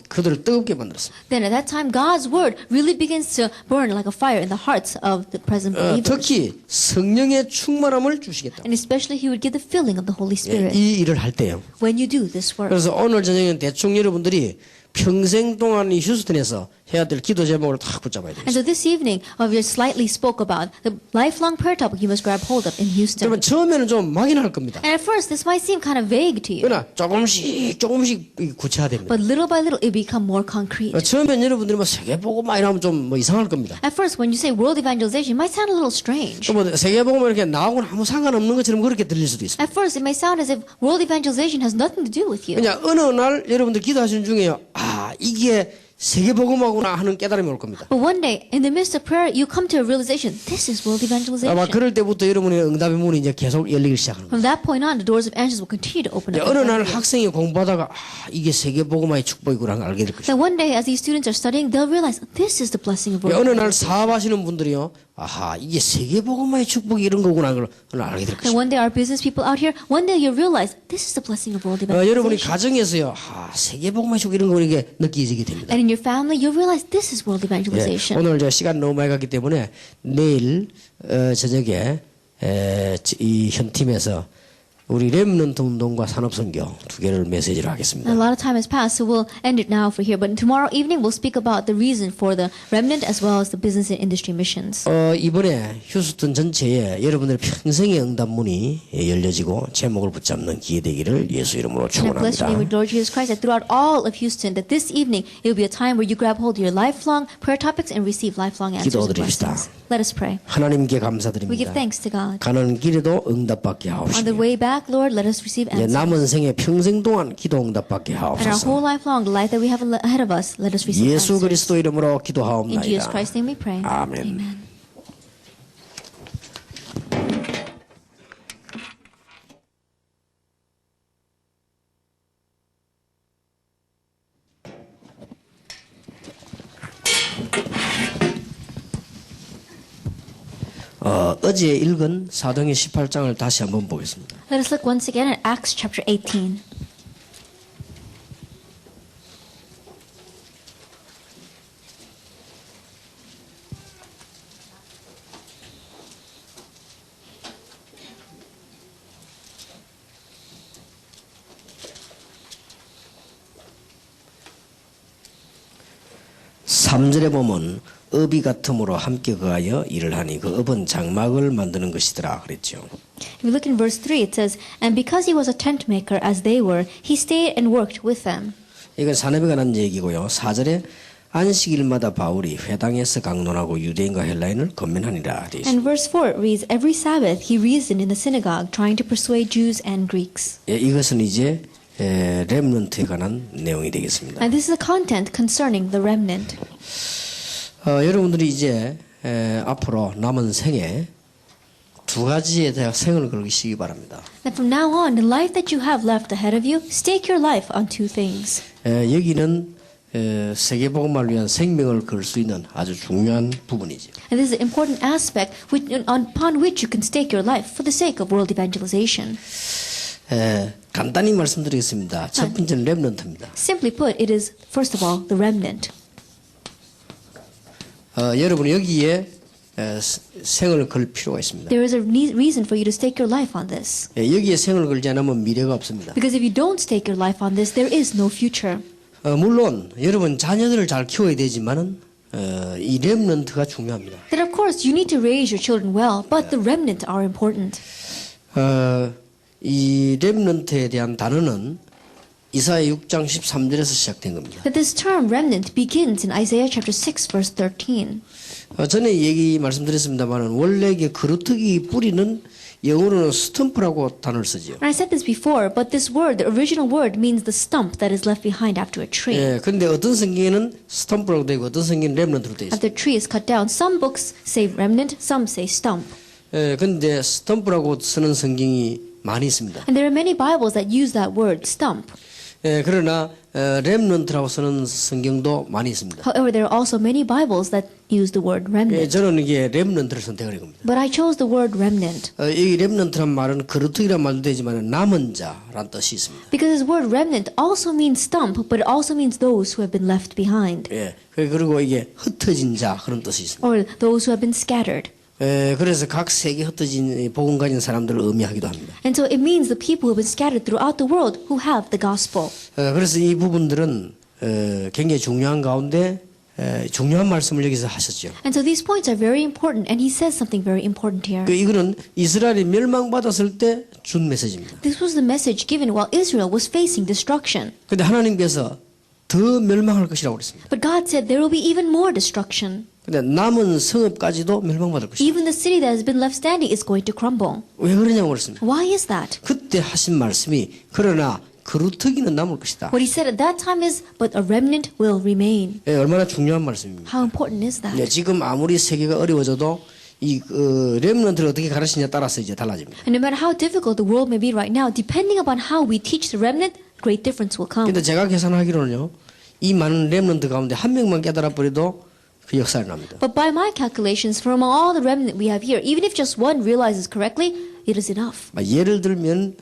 그들을 뜨겁게 만들었습니다. Then at that time, God's word really begins to burn like a fire in the hearts of the present believers. 특히 성령의 충만함을 주시겠다. And especially he would give the filling of the Holy 예, Spirit 이 일을 할 때요. when you do this work. 그래서 오늘 저녁에는 대충 여러분들이 평생 동안 이 휴스턴에서 해야 될 기도 제목을 다 붙잡아야 돼요. And so this evening, we slightly spoke about the lifelong prayer topic you must grab hold of in Houston. 그러면 처음에는 좀 막연할 겁니다. And at first, this might seem kind of vague to you. 그러나 조금씩 구체화됩니다. But little by little, it become more concrete. 처음엔 여러분들이 뭐 세계복음만 이러면 좀 뭐 이상할 겁니다. At first, when you say world evangelization, it might sound a little strange. 또 뭐 세계복음 이렇게 나하고는 아무 상관없는 것처럼 그렇게 들릴 수도 있습니다. At first, it may sound as if world evangelization has nothing to do with you. 그냥 어느 날 여러분들 기도하시는 중에요. 아 이게 세계복음하구나 하는 깨달음이 올 겁니다. But one day, in the midst of prayer, you come to a realization, this is world 아마 evangelization. 그럴 때부터 여러분의 응답의 문이 이제 계속 열리기 시작하는 거예요. From that point on, the doors of answers will continue to open up. 어느 날 in front of you. 학생이 공부하다가 아 이게 세계복음화의 축복이구나 하는 걸 알게 될 것이죠. That one day, as these students are studying, they'll realize, this is the blessing of world 어느 날 evangelization. 사업하시는 분들이요. 아하 이게 세계복음화의 축복이 이런 거구나 하는 걸 알게 될 And 것이죠. one day, our business people out here, one day you'll realize, this is the blessing of world 여러분이 evangelization. 가정에서요. 아 세계복음화의 축복 이런 거 이게 느끼게 됩니다. And in your family, you'll realize, this is world 예, evangelization. 오늘 저 시간 너무 많이 갔기 때문에 내일 저녁에 이 현 팀에서 우리 렘넌트 운동과 산업선교 두 개를 메시지를 하겠습니다. A lot of time has passed, so we'll end it now for here. But tomorrow evening, we'll speak about the reason for the remnant as well as the business and industry missions. 이번에 휴스턴 전체에 여러분들의 평생의 응답문이 열려지고 제목을 붙잡는 기회 되기를 예수 이름으로 And I bless your name with 축원합니다. Lord Jesus Christ that throughout all of Houston, that this evening it will be a time where you grab hold of your lifelong prayer topics and receive lifelong answers and 기도드립시다. blessings. Let us pray. 하나님께 We give 감사드립니다. thanks to God. 가는 길에도 응답받게 On the 하옵시며 way back, Lord, let us receive 이제 answers. 남은 생애 평생 동안 기도 응답받게 And our 하옵소서. whole life long, the life that we have ahead of us, let us receive 예수 answers. 그리스도 이름으로 In Jesus 기도하옵나이다. Christ's name we pray. 아멘. Amen. 어제 읽은 사도행전 18장을 다시 한번 보겠습니다. Let us look once again at Acts chapter 18. 삼절에 보면 업이 같음으로 함께 거하여 일을 하니 그 업은 장막을 만드는 것이더라 그랬죠. If you look in verse 3, it says, And because he was a tent maker as they were, he stayed and worked with them. 이건 산업에 관한 얘기고요. 4절에 안식일마다 바울이 회당에서 강론하고 유대인과 헬라인을 건면하니라 되어 있습니다. And verse 4 reads, Every Sabbath he reasoned in the synagogue, trying to persuade Jews and Greeks. 예, 이것은 이제 렘넌트에 관한 내용이 되겠습니다. And this is the content concerning the remnant. 여러분들이 이제 앞으로 남은 생에 두 가지에 대한 생을 걸으시기 바랍니다. That from now on, the life that you have left ahead of you, stake your life on two things. 여기는 세계복음화를 위한 생명을 걸 수 있는 아주 중요한 부분이죠. And this is an important aspect upon which you can stake your life for the sake of world evangelization. 간단히 말씀드리겠습니다. 첫 번째는 렘넌트입니다. Simply put, it is, first of all, the remnant. 여러분 여기에 생을 걸 필요가 있습니다. There is a reason for you to stake your life on this. 여기에 생을 걸지 않으면 미래가 없습니다. Because if you don't stake your life on this, there is no future. 물론 여러분 자녀들을 잘 키워야 되지만은 이 렘넌트가 중요합니다. Then of course you need to raise your children well, but the remnant are important. 이 렘넌트에 대한 단어는 이사야 6장 13절에서 시작된 겁니다. That this term remnant begins in Isaiah chapter 6 verse 13. 전에 얘기 말씀드렸습니다만은 원래 이게 그루터기 뿌리는 영어로는 스탬프라고 단어를 쓰죠. And I said this before, but this word, the original word, means the stump that is left behind after a tree. 예, 근데 어떤 성경에는 스탬프라고 되고 어떤 성경에는 렘넌트로 되어 있어요. After the tree is cut down, some books say remnant, some say stump. 예, 근데 스탬프라고 쓰는 성경이 많이 있습니다. And there are many Bibles that use that word, stump. 예, 그러나 렘넌트라고 쓰는 성경도 많이 있습니다. However, there are also many Bibles that use the word 예, remnant. 저는 이게 렘넌트를 선택한 겁니다. But I chose the word remnant 이 렘넌트란 말은 그루터기란 말도 되지만 남은 자란 뜻이 있습니다. because this word remnant also means stump, but it also means those who have been left behind 예, 그리고 이게 흩어진 자 그런 뜻이 있습니다. or those who have been scattered. 그래서 각 세계 흩어진 복음 가진 사람들을 의미하기도 합니다. And so it means the people who have been scattered throughout the world who have the gospel. 그래서 이 부분들은 굉장히 중요한 가운데 중요한 말씀을 여기서 하셨죠. And so these points are very important, and he says something very important here. 이거는 이스라엘이 멸망받았을 때 준 메시지입니다. This was the message given while Israel was facing destruction. 근데 하나님께서 더 멸망할 것이라고 그랬습니다. But God said there will be even more destruction. 근데 남은 성읍까지도 멸망받을 것이다. Even the city that has been left standing is going to crumble. 왜 그러냐고 그랬습니다. Why is that? 그때 하신 말씀이 그러나 그루터기는 남을 것이다. What he said at that time is, but a remnant will remain. 얼마나 중요한 말씀입니다. How important is that? 지금 아무리 세계가 어려워져도 이 렘넌트를 어떻게 가르치냐에 따라서 이제 달라집니다. And no matter how difficult the world may be right now, depending upon how we teach the remnant, great difference will come. 근데 제가 계산하기로는요, 이 많은 렘넌트 가운데 한 명만 깨달아 버려도 그 역사를 납니다. But by my calculations, from all the remnant we have here, even if just one realizes correctly, it is enough. 예를 들면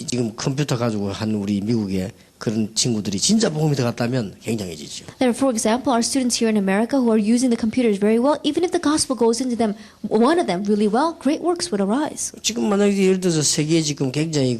지금 컴퓨터 가지고 한 우리 미국의 그런 친구들이 진짜 복음이 들어갔다면 굉장해지죠. There, for example, our students here in America who are using the computers very well, even if the gospel goes into them, one of them really well, great works would arise. 지금 만약에 예를 들어서 세계에 지금 굉장히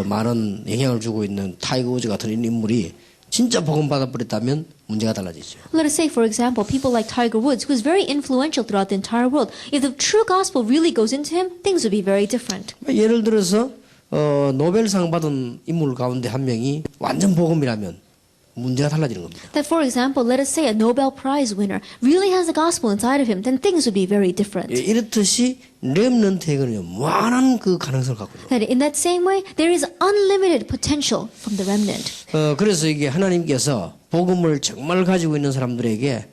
많은 영향을 주고 있는 타이거 우즈 같은 인물이 진짜 복음 받아버렸다면 문제가 달라지죠. Let us say, for example, people like Tiger Woods, who is very influential throughout the entire world. If the true gospel really goes into him, things would be very different. 예를 들어서 노벨상 받은 인물 가운데 한 명이 완전 복음이라면 문제가 달라지는 겁니다. That, for example, let us say a Nobel Prize winner really has the gospel inside of him, then things would be very different. 이렇듯이 렘넌트에게는요 무한한 그 가능성을 갖고 있는. That in that same way, there is unlimited potential from the remnant. 그래서 이게 하나님께서 복음을 정말 가지고 있는 사람들에게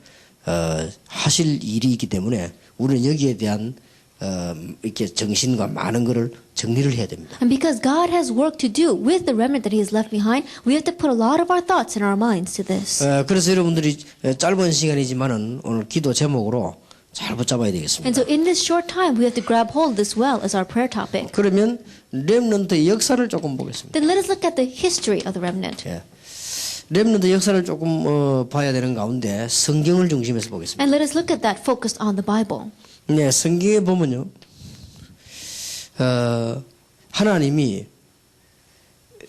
하실 일이 있기 때문에 우리는 여기에 대한 이렇게 정신과 많은 것을 정리를 해야 됩니다. And because God has work to do with the remnant that He has left behind, we have to put a lot of our thoughts and our minds to this. 그래서 여러분들이 짧은 시간이지만은 오늘 기도 제목으로 잘 붙잡아야 되겠습니다. And so in this short time, we have to grab hold of this well as our prayer topic. 그러면 렘넌트의 역사를 조금 보겠습니다. Then let us look at the history of the remnant. 렘넌트 역사를 조금 봐야 되는 가운데 성경을 중심해서 보겠습니다. And let us look at that focused on the Bible. 네, 성경에 보면요, 하나님이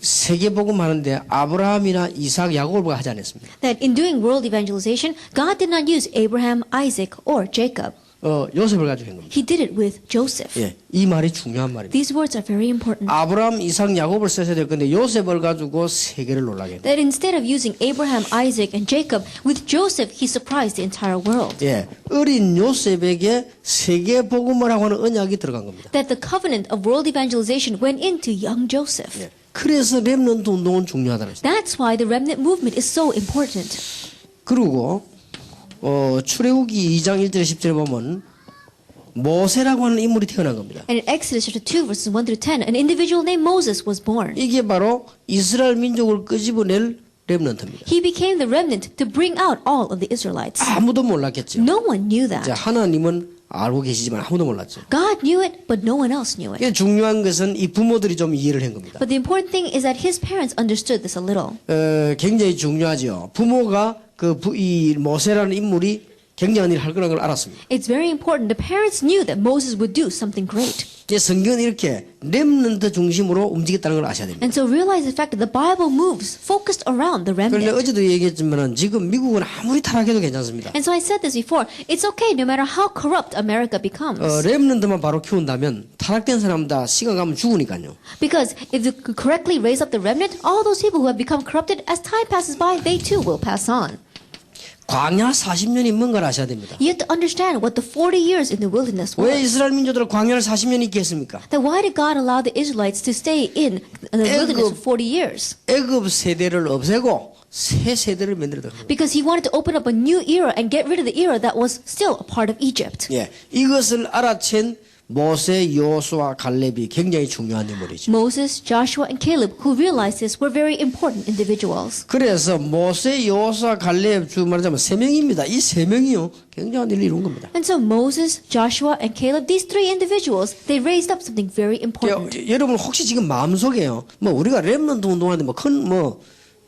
세계복음 하는데 아브라함이나 이삭, 야곱을 하지 않았습니다. That in doing world evangelization, God did not use Abraham, Isaac, or Jacob. 요셉을 가지고 한 겁니다. He did it with Joseph. 예, 이 말이 중요한 말입니다. These words are very important. 아브라함, 이삭, 야곱을 써야 될 건데 요셉을 가지고 세계를 놀라게 합니다. That instead of using Abraham, Isaac, and Jacob, with Joseph, he surprised the entire world. 예, 어린 요셉에게 세계 복음을 하고 하는 언약이 들어간 겁니다. That the covenant of world evangelization went into young Joseph. 예, 그래서 렘넌트 운동은 중요하다는 것입니다. That's why the remnant movement is so important. 그리고 출애굽기 2장 1절 10절에 보면 모세라고 하는 인물이 태어난 겁니다. And in Exodus chapter 2, verses 1 through 10, an individual named Moses was born. 이게 바로 이스라엘 민족을 끄집어낼 렘넌트입니다. He became the remnant to bring out all of the Israelites. 아무도 몰랐겠죠. No one knew 자, that. 하나님은 알고 계시지만 아무도 몰랐죠. God knew it, but no one else knew it. 이게 중요한 것은 이 부모들이 좀 이해를 한 겁니다. But the important thing is that his parents understood this a little. 굉장히 중요하죠. 부모가 이 모세라는 인물이 굉장한 일을 할 거라는 걸 알았습니다. It's very important. The parents knew that Moses would do something great. 이제 성경은 이렇게 렘넌트 중심으로 움직였다는 걸 아셔야 됩니다. And so realize the fact that the Bible moves focused around the 그런데 remnant. 어제도 얘기했지만 지금 미국은 아무리 타락해도 괜찮습니다. And so I said this before. It's okay no matter how corrupt America becomes. 렘넌트만 바로 키운다면 타락된 사람 다 시간 가면 죽으니까요. Because if you correctly raise up the remnant, all those people who have become corrupted, as time passes by, they too will pass on. 광야 40년이 뭔가를 아셔야 됩니다. You have to understand what the 40 years in the wilderness 왜 was. 이스라엘 민족들은 광야를 40년 있게 했습니까? Then why did God allow the Israelites to stay in the wilderness for 40 years? 애굽 세대를 없애고 새 세대를 만들었다. Because he wanted to open up a new era and get rid of the era that was still a part of Egypt. 예, 이것을 알아챈 모세, 여호수아, 갈렙이 굉장히 중요한 인물이죠. Moses, Joshua, and Caleb, who realized this, were very important individuals. 그래서 모세, 여호수아, 갈렙 주 말하자면 세 명입니다. 이 세 명이요 굉장한 일을 이룬 겁니다. And so Moses, Joshua, and Caleb, these three individuals, they raised up something very important. 여러분 혹시 지금 마음속에요. 뭐 우리가 렘넌트 운동하는데 뭐 큰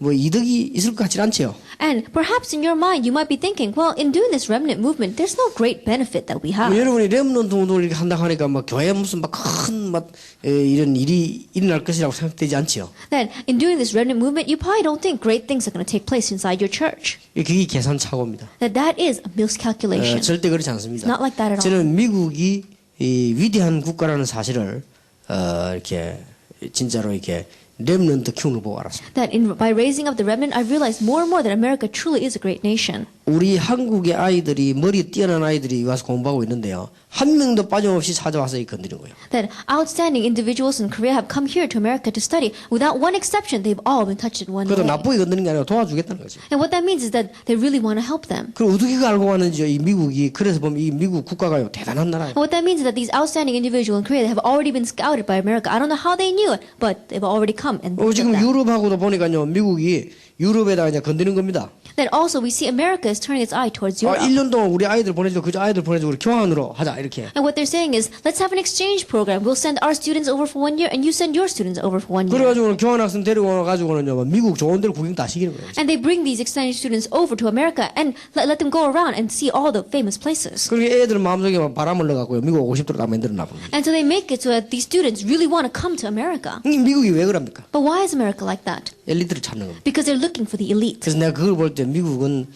뭐 이득이 있을 것 같지 않지요. And perhaps in your mind, you might be thinking, well, in doing this remnant movement, there's no great benefit that we have. 여러분이 렘넌트 운동을 이렇게 한다고 하니까 막 교회 무슨 막 큰 막 이런 일이 일어날 것이라고 생각되지 않지요. That in doing this remnant movement, you probably don't think great things are going to take place inside your church. 그게 계산착오입니다. That is a miscalculation. 절대 그렇지 않습니다. It's not like that at all. 저는 미국이 이 위대한 국가라는 사실을 이렇게 진짜로 이렇게 렘넌트 키우는 거 보고 알았습니다. That by raising up the remnant, I realized more and more that America truly is a great nation. 우리 한국의 아이들이 머리 뛰어난 아이들이 와서 공부하고 있는데요. 한 명도 빠짐없이 찾아와서 이 건드린 거예요. That outstanding individuals in Korea have come here to America to study. Without one exception, they've all been touched in one 그것도 way. 나쁘게 건드린 게 아니라 도와주겠다는 거죠. And what that means is that they really want to help them. 그럼 어떻게 알고 왔는지요? 이 미국이 그래서 보면 이 미국 국가가요 대단한 나라예요. And what that means is that these outstanding individuals in Korea have already been scouted by America. I don't know how they knew it, but they've already come and looked 지금 at that. 유럽하고도 보니까요. 미국이 유럽에다가 이제 건드는 겁니다. That also we see America is turning its eye towards Europe. 1년 동안 우리 아이들 보내주고 그저 아이들 보내주고 우리 교환으로 하자 이렇게. And what they're saying is, let's have an exchange program. We'll send our students over for 1 year, and you send your students over for 1 year. 그래가지고는 교환학생 데리고 와가지고는요 미국 좋은 데를 구경 다 시키는 거예요. And they bring these exchange students over to America and let them go around and see all the famous places. 그리고 애들 마음속에 막 바람을 넣어갖고요 미국 오고 싶도록 다 만들어놔 봅니다. And so they make it so that these students really want to come to America. 미국이 왜 그럽니까? But why is America like that? 엘리트를 찾는 겁니다. Because they're looking for the elite. 그래서 내가 그걸 볼 때 미국은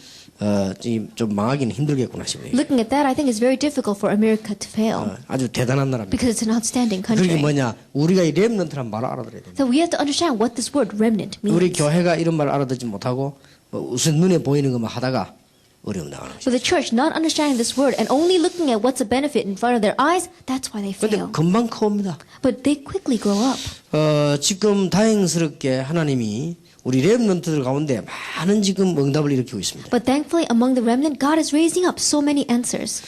좀 망하기는 힘들겠구나 싶어요. Looking at that, I think it's very difficult for America to fail. 아주 대단한 나라입니다. Because it's an outstanding 그게 country. 뭐냐? 우리가 이 렘넌트란 말을 알아들어야 됩니다. So we have to understand what this word remnant 우리 means. 교회가 이런 말을 알아듣지 못하고 우선 눈에 보이는 것만 하다가 어려움 당하는 거죠. For the church not understanding this word and only looking at what's a benefit in front of their eyes, that's why they 근데 fail. 금방 커옵니다. But they quickly grow up. 지금 다행스럽게 하나님이 우리 렘넌트들 가운데 많은 지금 응답을 일으키고 있습니다. But thankfully, among the remnant, God is raising up so many answers.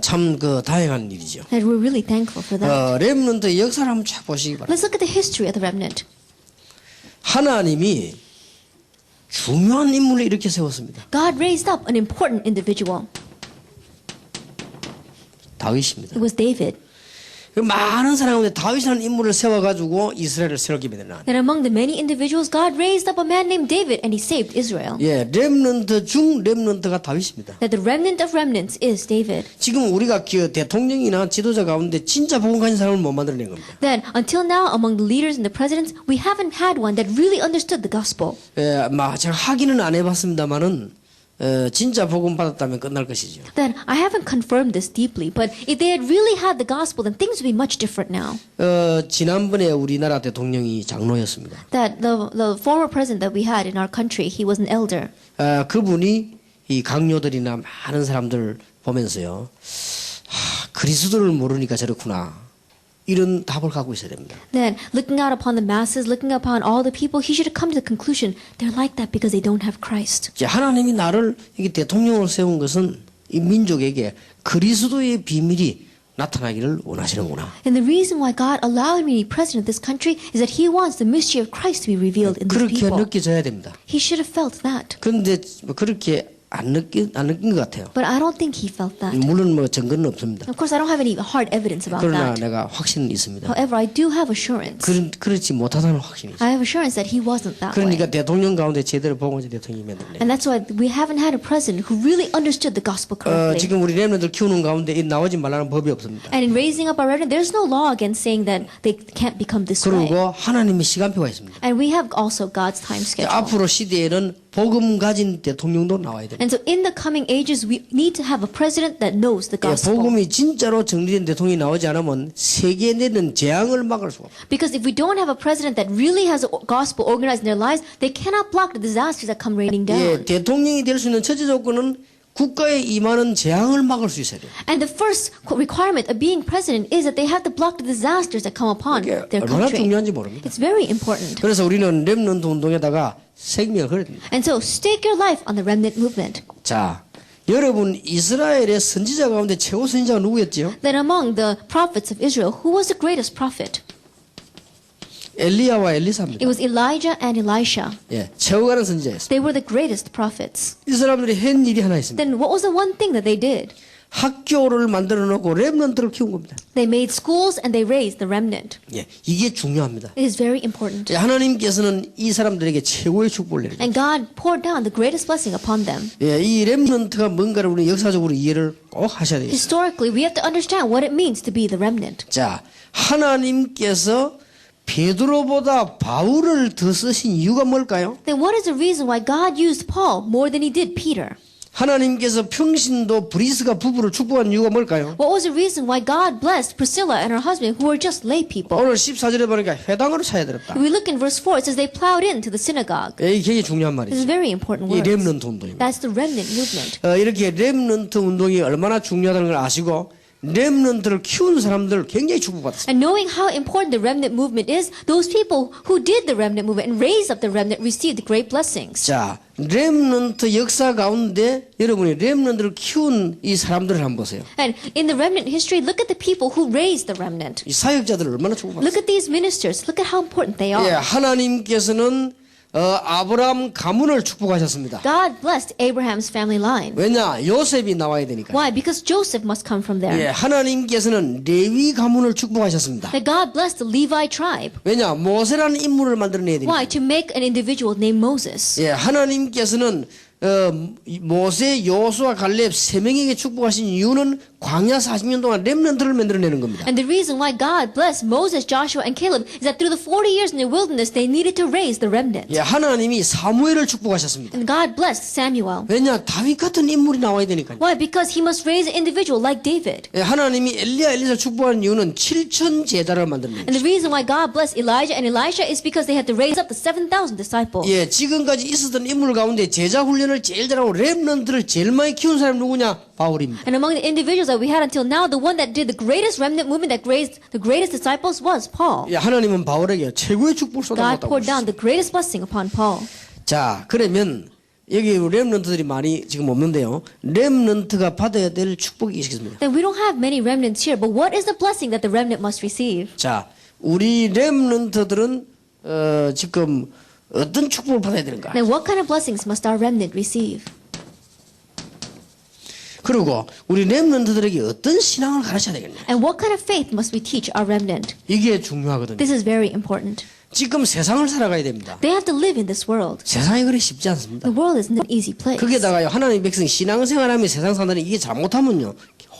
참 다행한 일이죠. That we're really thankful for that. 렘넌트의 역사를 한번 쫙 보시기 바랍니다. Let's look at the history of the remnant. 하나님이 중요한 인물을 이렇게 세웠습니다. God raised up an important individual. 다윗입니다. It was David. 많은 사람 가운데 다윗이라는 인물을 세워가지고 이스라엘을 새롭게 만들어놨. And among the many individuals, God raised up a man named David and he saved Israel. 예, 렘넌트 중 렘넌트가 다윗입니다. That the remnant of remnants is David. 지금 우리가 대통령이나 지도자 가운데 진짜 복음 가진 사람을 못 만들어낸 겁니다. Then, until now, among the leaders and the presidents, we haven't had one that really understood the gospel. 예, 제가 하기는 안 해봤습니다만은 진짜 복음 받았다면 끝날 것이죠. Then I haven't confirmed this deeply, but if they had really had the gospel, then things would be much different now. 지난번에 우리나라 대통령이 장로였습니다. That the former president that we had in our country, he was an elder. 그분이 이 강요들이나 많은 사람들 보면서요, 그리스도를 모르니까 저렇구나. 이런 답을 갖고 있어야 됩니다. Then, looking out upon the masses, looking upon all the people, he should have come to the conclusion they're like that because they don't have Christ. 이제 하나님이 나를 이게 대통령으로 세운 것은 이 민족에게 그리스도의 비밀이 나타나기를 원하시는구나. And the reason why God allowed me to be president of this country is that He wants the mystery of Christ to be revealed in these 그렇게 people. 느껴져야 됩니다. He should have felt that. 그런데 그렇게 안 느낀 것 같아요. But I don't think he felt that. 물론 뭐 증거는 없습니다. Of course, I don't have any hard evidence about 그러나 that. 내가 확신은 있습니다. However, I do have assurance. 그렇지 못하다는 확신이 있어요. I have assurance that he wasn't that way. 그러니까 대통령 가운데 제대로 복음자 대통령이 만들래. And that's why we haven't had a president who really understood the gospel correctly. 지금 우리 렘넌트들 키우는 가운데 이 나오지 말라는 법이 없습니다. And in raising up our remnant, there's no law against saying that they can't become this way. 그리고 하나님의 시간표가 있습니다. And we have also God's time schedule. 앞으로 시대에는 복음 가진 대통령도 나와야 됩니다. And so in the coming ages, we need to have a president that knows the gospel. 복음이 진짜로 정리된 대통령이 나오지 않으면 세계에 내는 재앙을 막을 수가 없어요. Because if we don't have a president that really has a gospel organized in their lives, they cannot block the disasters that come raining down. 대통령이 될 수 있는 첫째 조건은 국가에 임하는 재앙을 막을 수 있어야 돼요. And the first requirement of being president is that they have to block the disasters that come upon 이게 their 얼마나 country. 중요한지 모릅니다. It's very important. 그래서 우리는 렘넌트 운동에다가 생명을 걸었습니다. And so stake your life on the remnant movement. 자, 여러분 이스라엘의 선지자 가운데 최고 선지자가 누구였지요? Then among the prophets of Israel, who was the greatest prophet? 엘리야와 엘리사입니다. It was Elijah and Elisha. 최고가는 선지자였어요. They were the greatest prophets. 이 사람들이 한 일이 하나 있습니다. Then what was the one thing that they did? 학교를 만들어 놓고 렘넌트를 키운 겁니다. They made schools and they raised the remnant. 이게 중요합니다. It is very important. 하나님께서는 이 사람들에게 최고의 축복을 내리죠. And God poured down the greatest blessing upon them. 이 렘넌트가 뭔가를 우리 역사적으로 이해를 꼭 하셔야 돼요. Historically, we have to understand what it means to be the remnant. 자, 하나님께서 베드로보다 바울을 더 쓰신 이유가 뭘까요? Then what is the reason why God used Paul more than he did Peter? 하나님께서 평신도 브리스가 부부를 축복한 이유가 뭘까요? What was the reason why God blessed Priscilla and her husband who were just lay people? 오늘 14절에 보니까 회당으로 차야 되었다. If we look in verse 4, it says they plowed into the synagogue. 이게 굉장히 중요한 This is 말이죠. very important 이 words. 렘넌트 운동입니다. That's the remnant movement. 이렇게 렘넌트 운동이 얼마나 중요하다는 걸 아시고 렘넌트를 키운 사람들 굉장히 축복받았어요. And knowing how important the remnant movement is, those people who did the remnant movement and raised up the remnant received great blessings. 자, 렘넌트 역사 가운데 여러분이 렘넌트를 키운 이 사람들을 한번 보세요. And in the remnant history, look at the people who raised the remnant. 이 사역자들을 얼마나 축복받았어요. Look at these ministers. Look at how important they are. 하나님께서는 아브라함 가문을 축복하셨습니다. God blessed Abraham's family line. 왜냐? 요셉이 나와야 되니까. Why? Because Joseph must come from there. 하나님께서는 레위 가문을 축복하셨습니다. That God blessed the Levi tribe. 왜냐? 모세라는 인물을 만들어내야 되니까. Why? To make an individual named Moses. 하나님께서는 모세, 여호수아, 갈렙 세 명에게 축복하신 이유는 광야 40년 동안 렘넌트를 만들어내는 겁니다. And the reason why God blessed Moses, Joshua, and Caleb is that through the 40 years in the wilderness, they needed to raise the remnant. 하나님이 사무엘을 축복하셨습니다. And God blessed Samuel. 왜냐? 다윗 같은 인물이 나와야 되니까요. Why? Because he must raise an individual like David. 하나님이 엘리야, 엘리사 축복하는 이유는 7천 제자를 만들어내는 And the reason why God blessed Elijah and Elisha is because they had to raise up the 7,000 disciples. 지금까지 있었던 인물 가운데 제자 훈련을 제일 잘하고 렘넌트를 제일 많이 키운 사람이 누구냐? 바울입니다. And among the individuals that we had until now, the one that did the greatest remnant movement that raised the greatest disciples was Paul. 하나님은 바울에게 최고의 축복을 God 쏟아붓았다고. poured down the greatest blessing upon Paul. 자, 그러면 여기 렘넌트들이 많이 지금 없는데요. 렘넌트가 받아야 될 축복이 있겠습니다. Then we don't have many remnants here, but what is the blessing that the remnant must receive? 자, 우리 렘넌트들은 지금 어떤 축복을 받아야 되는가? Then what kind of blessings must our remnant receive? 그리고 우리 렘넌트들에게 어떤 신앙을 가르쳐야 되겠냐? And what kind of faith must we teach our remnant? 이게 중요하거든요. This is very important. 지금 세상을 살아가야 됩니다. They have to live in this world. 세상이 그리 쉽지 않습니다. The world is not an easy place. 거기에다가요, 하나님의 백성 신앙생활하며 세상 사는 이게 잘못하면요,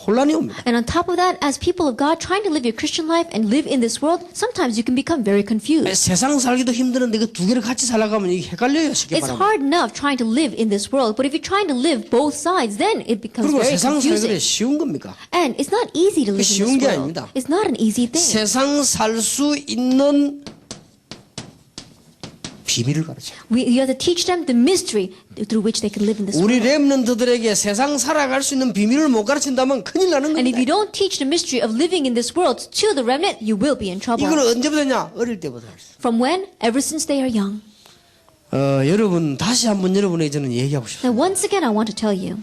혼란이 옵니다. And on top of that, as people of God trying to live your Christian life and live in this world, sometimes you can become very confused. 세상 살기도 힘드는데 그 두 개를 같이 살아가면 이게 헷갈려요. 쉽게 It's 말하면. hard enough trying to live in this world, but if you're trying to live both sides, then it becomes 그리고 very 세상 살기 confusing. 쉬운 겁니까? And it's not easy to live in 쉬운 this 게 world. 아닙니다. It's not an easy thing. 세상 살 수 있는 비밀을 가르쳐요. You have to teach them the mystery through which they can live in this 우리 world. 렘넌트들에게 세상 살아갈 수 있는 비밀을 못 가르친다면 큰일 나는 And if you 겁니다. don't teach the mystery of living in this world to the remnant, you will be in trouble. 이걸 언제부터냐? 어릴 때부터 할 수. From when? Ever since they are young. 여러분 다시 한번 여러분에게 저는 얘기하고 싶습니다. Now, once again, I want to tell you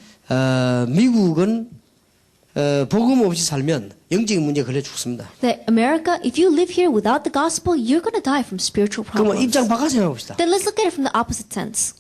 미국은 복음 없이 살면 영적인 문제에 걸려 죽습니다. that America, if you live here without the gospel, you're going to die from spiritual 그러면 problems. 입장 바꿔 생각해 봅시다. Then let's look at it from the opposite sense.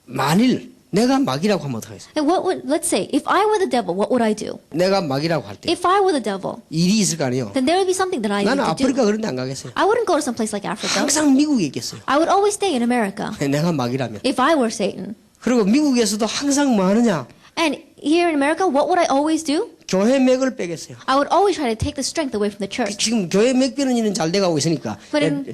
만일 내가 마귀라고 하면 어떡하겠어요? And let's say, if I were the devil, what would I do? 내가 마귀라고 할 때 If I were the devil, 일이 있을 거 아니에요. then there would be something that I need 나는 to do. 아프리카 그런 데 안 가겠어요. I wouldn't go to some place like Africa. 항상 미국에 있겠어요. I would always stay in America 내가 마귀라면. if I were Satan. 그리고 미국에서도 항상 뭐 하느냐? And here in America, what would I always do? 교회 맥을 빼겠어요. I would always try to take the strength away from the church. 지금 교회 맥 빼는 일은 잘 돼가고 있으니까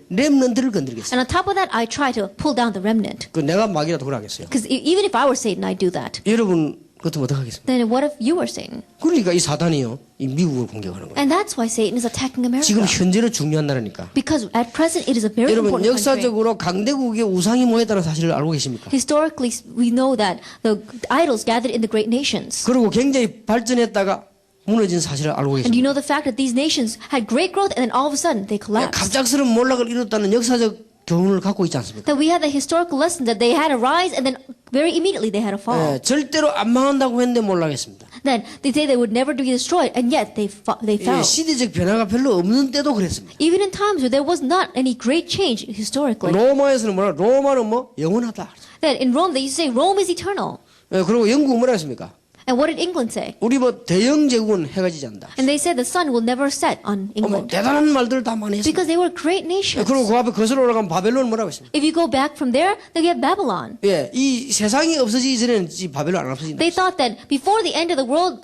렘넌트를 건드리겠어요. And on top of that, I try to pull down the remnant. 그 내가 마귀라도 그러겠어요. Because even if I were Satan, I'd do that. 여러분 그것도 어떡하겠습니까? Then what if you were Satan? 그러니까 이 사단이요, 이 미국을 공격하는 거예요. And that's why Satan is attacking 지금 America. 현재로 중요한 나라니까. Because at present, it is a very 여러분 important country. 역사적으로 강대국의 우상이 모였다는 사실을 알고 계십니까? Historically, we know that the idols gathered in the great nations. 그리고 굉장히 발전했다가 무너진 사실을 알고 And you 계십니까? know the fact that these nations had great growth and then all of a sudden they collapsed. 갑작스러운 몰락을 이뤘다는 역사적 교훈을 갖고 있지 않습니까? That we had the historical lesson that they had a rise and then very immediately they had a fall. 절대로 안 망한다고 했는데 몰락했습니다. Then they say they would never be destroyed and yet they fell. 시대적 변화가 별로 없는 때도 그랬습니다. Even in times where there was not any great change historically. 로마에서는 뭐라? 로마는 뭐 영원하다. That in Rome they used to say Rome is eternal. 그리고 영국은 뭐라 했습니까? And what did England say? 우리 뭐 대영 제국은 해가 지지 않는다. And they said the sun will never set on 뭐 England. 대단한 말들을 다 많이 했습니다. Because they were great nations. 그리고 그 앞에 거슬러 올라가면 바벨론은 뭐라고 했습니까? If you go back from there, they get Babylon. 이 세상이 없어지기 전에는 이 바벨론 안 없어진다. They thought that before the end of the world,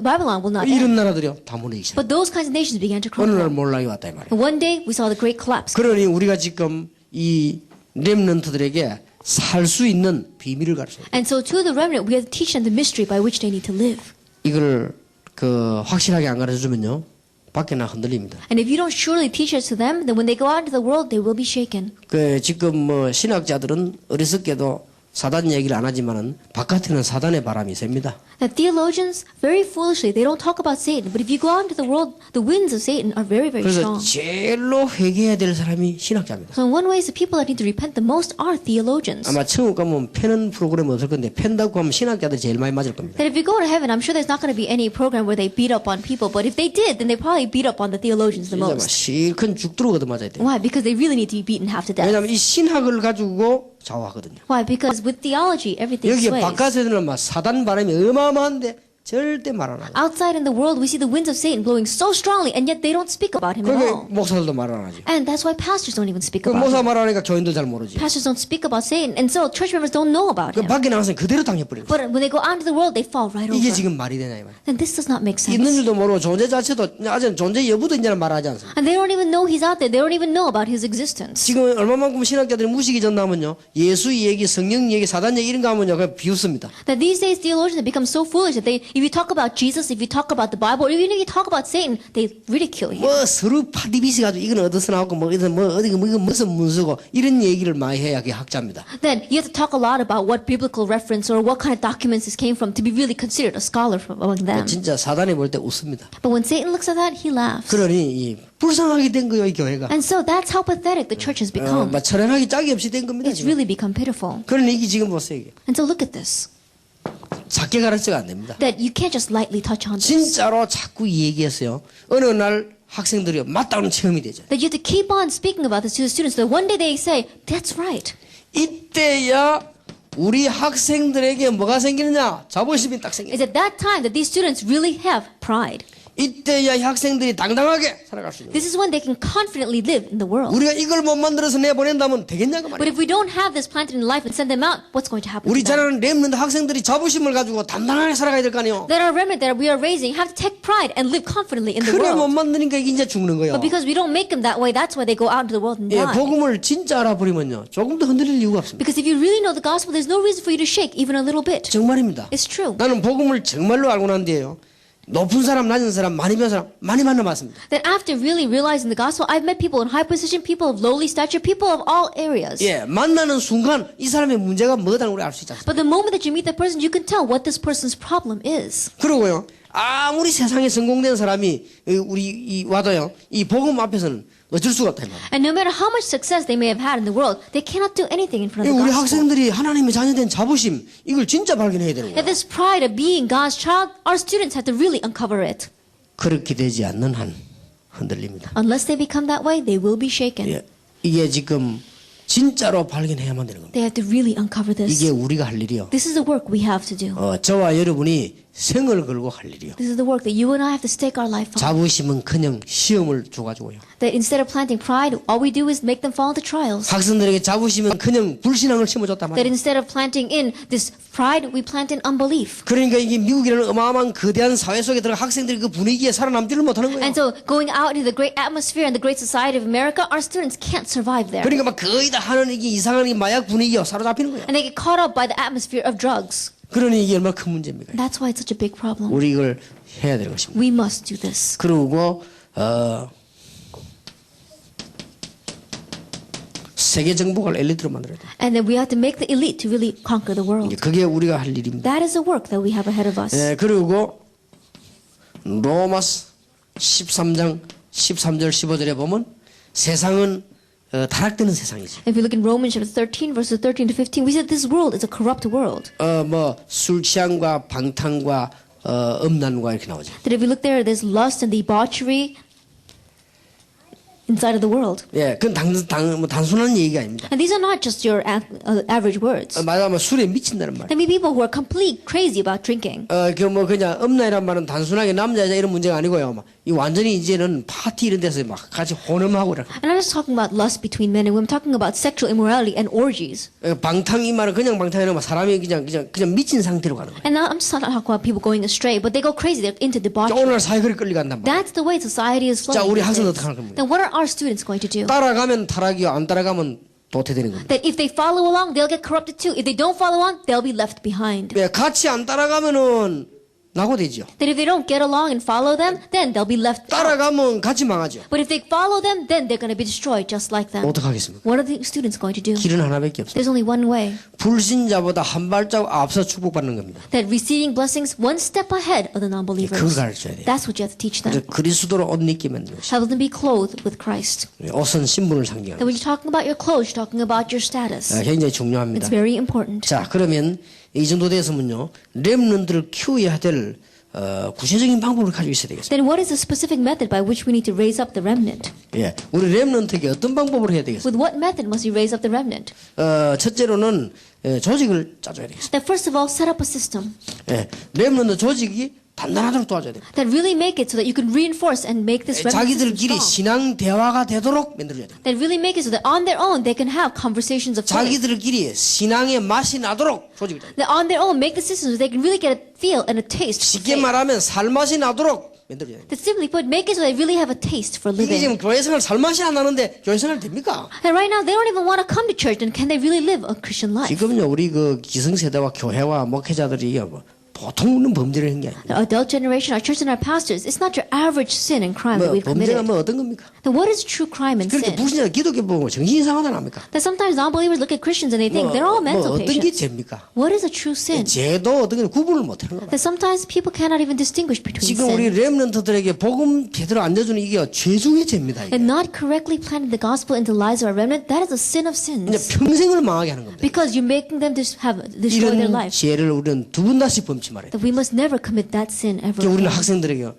Babylon will not end. 이런 나라들이요 다 무너지기 시작. But those kinds of nations began to 어느 날 crumble. 몰락이 왔다 이 말이에요. And one day we saw the great collapse. 그러니 우리가 지금 이 렘넌트들에게 살 수 있는 비밀을 가르쳐요. And so to the remnant, we have to teach them the mystery by which they need to live. 이걸 확실하게 안 가르쳐 주면요 밖에 나 흔들립니다. And if you don't surely teach it to them, then when they go out into the world, they will be shaken. 지금 뭐 신학자들은 어리석게도 사단 얘기를 안 하지만은 바깥에는 사단의 바람이 셉니다. That theologians, very foolishly, they don't talk about Satan. But if you go out into the world, the winds of Satan are very, very 그래서 strong. 제일로 회개해야 될 사람이 신학자입니다. So in one way, the people that need to repent the most are theologians. 아마 천국 가면 패는 프로그램 없을 건데 팬다고 하면 신학자들이 제일 많이 맞을 겁니다. That if you go to heaven, I'm sure there's not going to be any program where they beat up on people. But if they did, then they probably beat up on the theologians the 진짜 막 most. 실컷 죽도록 얻어맞아야 돼요. Why? Because they really need to be beaten half to death. 왜냐하면 이 신학을 가지고 좌우하거든요. Why? Because with theology, everything 여기 sways. 바깥에는 막 사단 바람이 어마어마한데 절대 말 안 하고. Outside in the world, we see the winds of Satan blowing so strongly, and yet they don't speak about him at 그게 all. 목사들도 말 안 하지. And that's why pastors don't even speak 그 about 목사 him. 말 안 하니까 교인들 잘 모르지. Pastors don't speak about Satan, and so church members don't know about 그 him. 밖에 나가서 그대로 당해버리고. But when they go out into the world, they fall right 이게 over. 지금 말이 되냐 이 말. Then this does not make sense. 있는 줄도 모르고 존재 자체도 아직 존재 여부도 이제는 말하지 않습니다. And they don't even know he's out there. They don't even know about his existence. 지금 얼마만큼 신학자들이 무식이 졌나면요. 예수 얘기, 성령 얘기, 사단 얘기 이런 거 하면요. 그냥 비웃습니다. That these days theologians have become so foolish that if you talk about Jesus, if you talk about the Bible, or even if you talk about Satan, they ridicule you. 뭐 서로 파디비시 가지고 이건 어디서 나왔고 뭐 이건 뭐 어디 뭐 이건 무슨 문서고 이런 얘기를 많이 해야 그게 학자입니다. Then you have to talk a lot about what biblical reference or what kind of documents this came from to be really considered a scholar among them. 진짜 사단이 볼 때 웃습니다. But when Satan looks at that, he laughs. 그러니 이 불쌍하게 된 거예요, 이 교회가. And so that's how pathetic the church has become. 막 철행하기 짝이 없이 된 겁니다. It's 지금. really become pitiful. 그러니 이게 지금 보세요. 이게. And so look at this. 작게 가르쳐가 안 됩니다. That you can't just lightly touch on this. 진짜로 자꾸 얘기했어요. 어느 날 학생들이 맞다는 체험이 되죠. That you have to keep on speaking about this to the students. So that one day they say, that's right. 이때야 우리 학생들에게 뭐가 생기느냐? 자부심이 딱 생겨요. It's at that time that these students really have pride. 이때야 학생들이 당당하게 살아갈 수 있는 거예요. This is when they can confidently live in the world. 우리가 이걸 못 만들어서 내보낸다면 되겠냐고 But 말이에요. if we don't have this planted in life and send them out, what's going to happen 우리 to them? 자라는 렘넌트 학생들이 자부심을 가지고 단단하게 살아가야 될 거 아니에요. That our remnant that we are raising have to take pride and live confidently in the 그래 못 world. 만드니까 이게 이제 죽는 거예요. But because we don't make them that way, that's why they go out into the world and 예, die. 복음을 진짜 알아버리면요 조금 더 흔들릴 이유가 없습니다. Because if you really know the gospel, there's no reason for you to shake even a little bit. 정말입니다. It's true. 나는 복음을 정말로 알고 난 뒤에요. 높은 사람, 낮은 사람, 많이 배운 사람 많이 만나봤습니다. That after really realizing the gospel, I've met people in high position, people of lowly stature, people of all areas. 예, 만나는 순간 이 사람의 문제가 뭐다는 걸 알 수 있지 않습니까? But the moment that you meet that person, you can tell what this person's problem is. 그러고요. 아무리 세상에 성공된 사람이 우리 와도요. 이 복음 앞에서는 어쩔 수가 없다 이 말이에요. And no matter how much success they may have had in the world, they cannot do anything in front of the 우리 gospel. 학생들이 하나님의 자녀된 자부심 이걸 진짜 발견해야 되는 That 거예요. this pride of being God's child, our students have to really uncover it. 그렇게 되지 않는 한 흔들립니다. Unless they become that way, they will be shaken. 예, 이게 지금 진짜로 발견해야만 되는 겁니다. They have to really uncover 이게 this. 우리가 할 일이요. This is the work we have to do. 저와 여러분이 생을 걸고 할 일이요. This is the work that you and I have to stake our life on. 자부심은 그냥 시험을 줘가지고요. That instead of planting pride, all we do is make them fall into trials. 학생들에게 자부심은 그냥 불신앙을 심어줬단 That 말이에요. instead of planting in this pride, we plant in unbelief. 그러니까 이게 미국이라는 어마어마한 거대한 사회 속에 들어가 학생들이 그 분위기에 살아남지를 못하는 거예요. And so going out into the great atmosphere and the great society of America, our students can't survive there. 그러니까 막 거의 다 하는 이게 이상한 이 마약 분위기에 사로잡히는 거예요. And they get caught up by the atmosphere of drugs. 그러니 이게 얼마나 큰 문제입니까? That's why it's such a big problem. 우리 이걸 해야 되는 것입니다. We must do this. 그리고 세계 정복을 엘리트로 만들어야 돼요. And then we have to make the elite to really conquer the world. 이제 그게 우리가 할 일입니다. That is the work that we have ahead of us. 예, 그리고 로마서 13장 13절 15절에 보면 세상은 타락되는 세상이죠. If you look in Romans chapter 13, verses 13 to 15, we said this world is a corrupt world. 술 취향과 방탕과 음란과 이렇게 나오죠. That if you look there, there's lust and debauchery inside of the world. 예, 그건 단순한 얘기가 아닙니다. And these are not just your average words. 말하면 술에 미친다는 말. There may be people who are completely crazy about drinking. 그냥 음란이란 말은 단순하게 남자 여자 이런 문제가 아니고요. 이 완전히 이제는 파티 이런 데서 막 같이 혼음하고 이렇게. And I'm not just talking about lust between men and women. I'm talking about sexual immorality and orgies. 방탕 이 말은 그냥 방탕이 아니라 사람이 그냥 미친 상태로 가는 거예요. And now I'm just not talking about people going astray, but they go crazy. They're into debauchery. 오늘 사회 그리 끌려간단 말이에요. That's the way society is 자, flowing. 우리 these 학생은 days. 어떻게 하는 겁니까? Then what are our students going to do? 따라가면 타락이요, 안 따라가면 도태되는 겁니다. That if they follow along, they'll get corrupted too. If they don't follow on, they'll be left behind. 예, 같이 안 따라가면은 낙오되죠. That if they don't get along and follow them, then they'll be left out. 따라가면 같이 망하죠. But if they follow them, then they're going to be destroyed just like them. 어떻게 하겠습니까? What are the students going to do? 길은 하나밖에 없습니다. There's only one way. 불신자보다 한 발자국 앞서 축복받는 겁니다. That receiving blessings one step ahead of the non-believers. 그걸 가르쳐야 돼요. That's what you have to teach them. 그리스도로 옷 입게 만드는 것이. Have them be clothed with Christ. 옷은 신분을 상징하는 That when you're talking about your clothes, you're talking about your status. 굉장히 중요합니다. It's very important. 자, 그러면 이 정도 되었으면요. 렘넌트를 키워야 될 구체적인 방법을 가지고 있어야 되겠습니다. Then what is the specific method by which we need to raise up the remnant? 예, 우리 렘넌트에게 어떤 방법을 해야 되겠습니까? With what method must we raise up the remnant? 첫째로는 조직을 짜줘야 되겠습니다. That first of all, set up a system 예, 렘넌트 조직이 단단하도록 도와줘야 됩니다. that really make it so that you can reinforce and make this remnant system 자기들끼리 strong. 신앙 대화가 되도록 만들어야 됩니다. That really make it so that on their own they can have conversations of faith. 자기들끼리 신앙의 맛이 나도록 조직을 짜야 됩니다. That on their own make the system so they can really get a feel and a taste for 쉽게 faith. 말하면 살맛이 나도록 만들어야 됩니다. That simply put, make it so they really have a taste for 이게 living. 지금 교회생활 살맛이 안 나는데 교회생활 됩니까? And right now they don't even want to come to church, and can they really live a Christian life? 지금요 우리 그 기성세대와 교회와 목회자들이 보통 없는 범죄를 한 게 아닙니다. The adult generation, our church and our pastors, it's not your average sin and crime that we've 범죄가 committed. 어떤 겁니까? Then what is true crime and 그렇게 sin? 불신자 기독교 보고 정신 이상하다 납니까? That sometimes non-believers look at Christians and they think they're all mental 어떤 게 patients. 죄입니까? What is a true sin? 죄도 어떤 게 구분을 못하는 거예요. That sometimes people cannot even distinguish between 지금 우리 sin. 렘넌트들에게 복음 제대로 안 내주는 이게 죄 중의 죄입니다. 이게. And not correctly planting the gospel into the lives of our remnant, that is a sin of 이제 sins. 평생을 망하게 하는 겁니다. Because you're making them destroy their 이런 life. 죄를 우리는 두 번 다시 범치 말아야 돼요. That we must never commit that sin ever 우리는 again. 학생들에게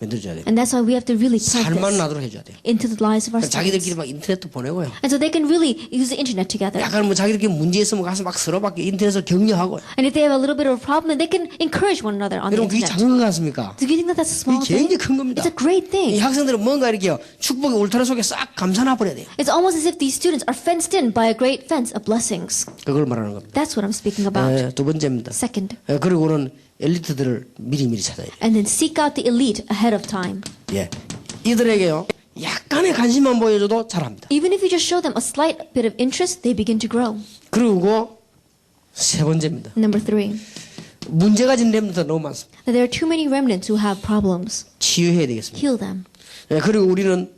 만들어줘야 돼요. And that's why we have to really plant 살만 this 나도록 해줘야 돼요. into the lives of our 자기들끼리 students. 막 인터넷도 보내고요. And so they can really use the internet together. 약간 뭐 자기들끼리 문제 있으면 가서 막 서로 막 인터넷을 격려하고. And if they have a little bit of a problem, they can encourage one another on the 여러분 그게 internet. 작은 것 같습니까? Do you think that that's a small 이게 thing? 굉장히 큰 겁니다. It's a great 이 thing. 학생들은 뭔가 이렇게 축복의 울타리 속에 싹 감싸놔 버려야 돼요. It's almost as if these students are fenced in by a great fence of blessings. 그걸 말하는 겁니다. That's what I'm speaking about. 두 번째입니다. Second, 그리고는 엘리트들을 미리미리 찾아야 돼요. and then seek out the elite ahead of time. 예, 이들에게요 약간의 관심만 보여줘도 잘합니다. Even if you just show them a slight bit of interest, they begin to grow. 그리고 세 번째입니다. Number 3, 문제 가진 렘들도 너무 많습니다. that there are too many remnants who have problems. 치유해야 되겠습니다. Heal them. 예, 그리고 우리는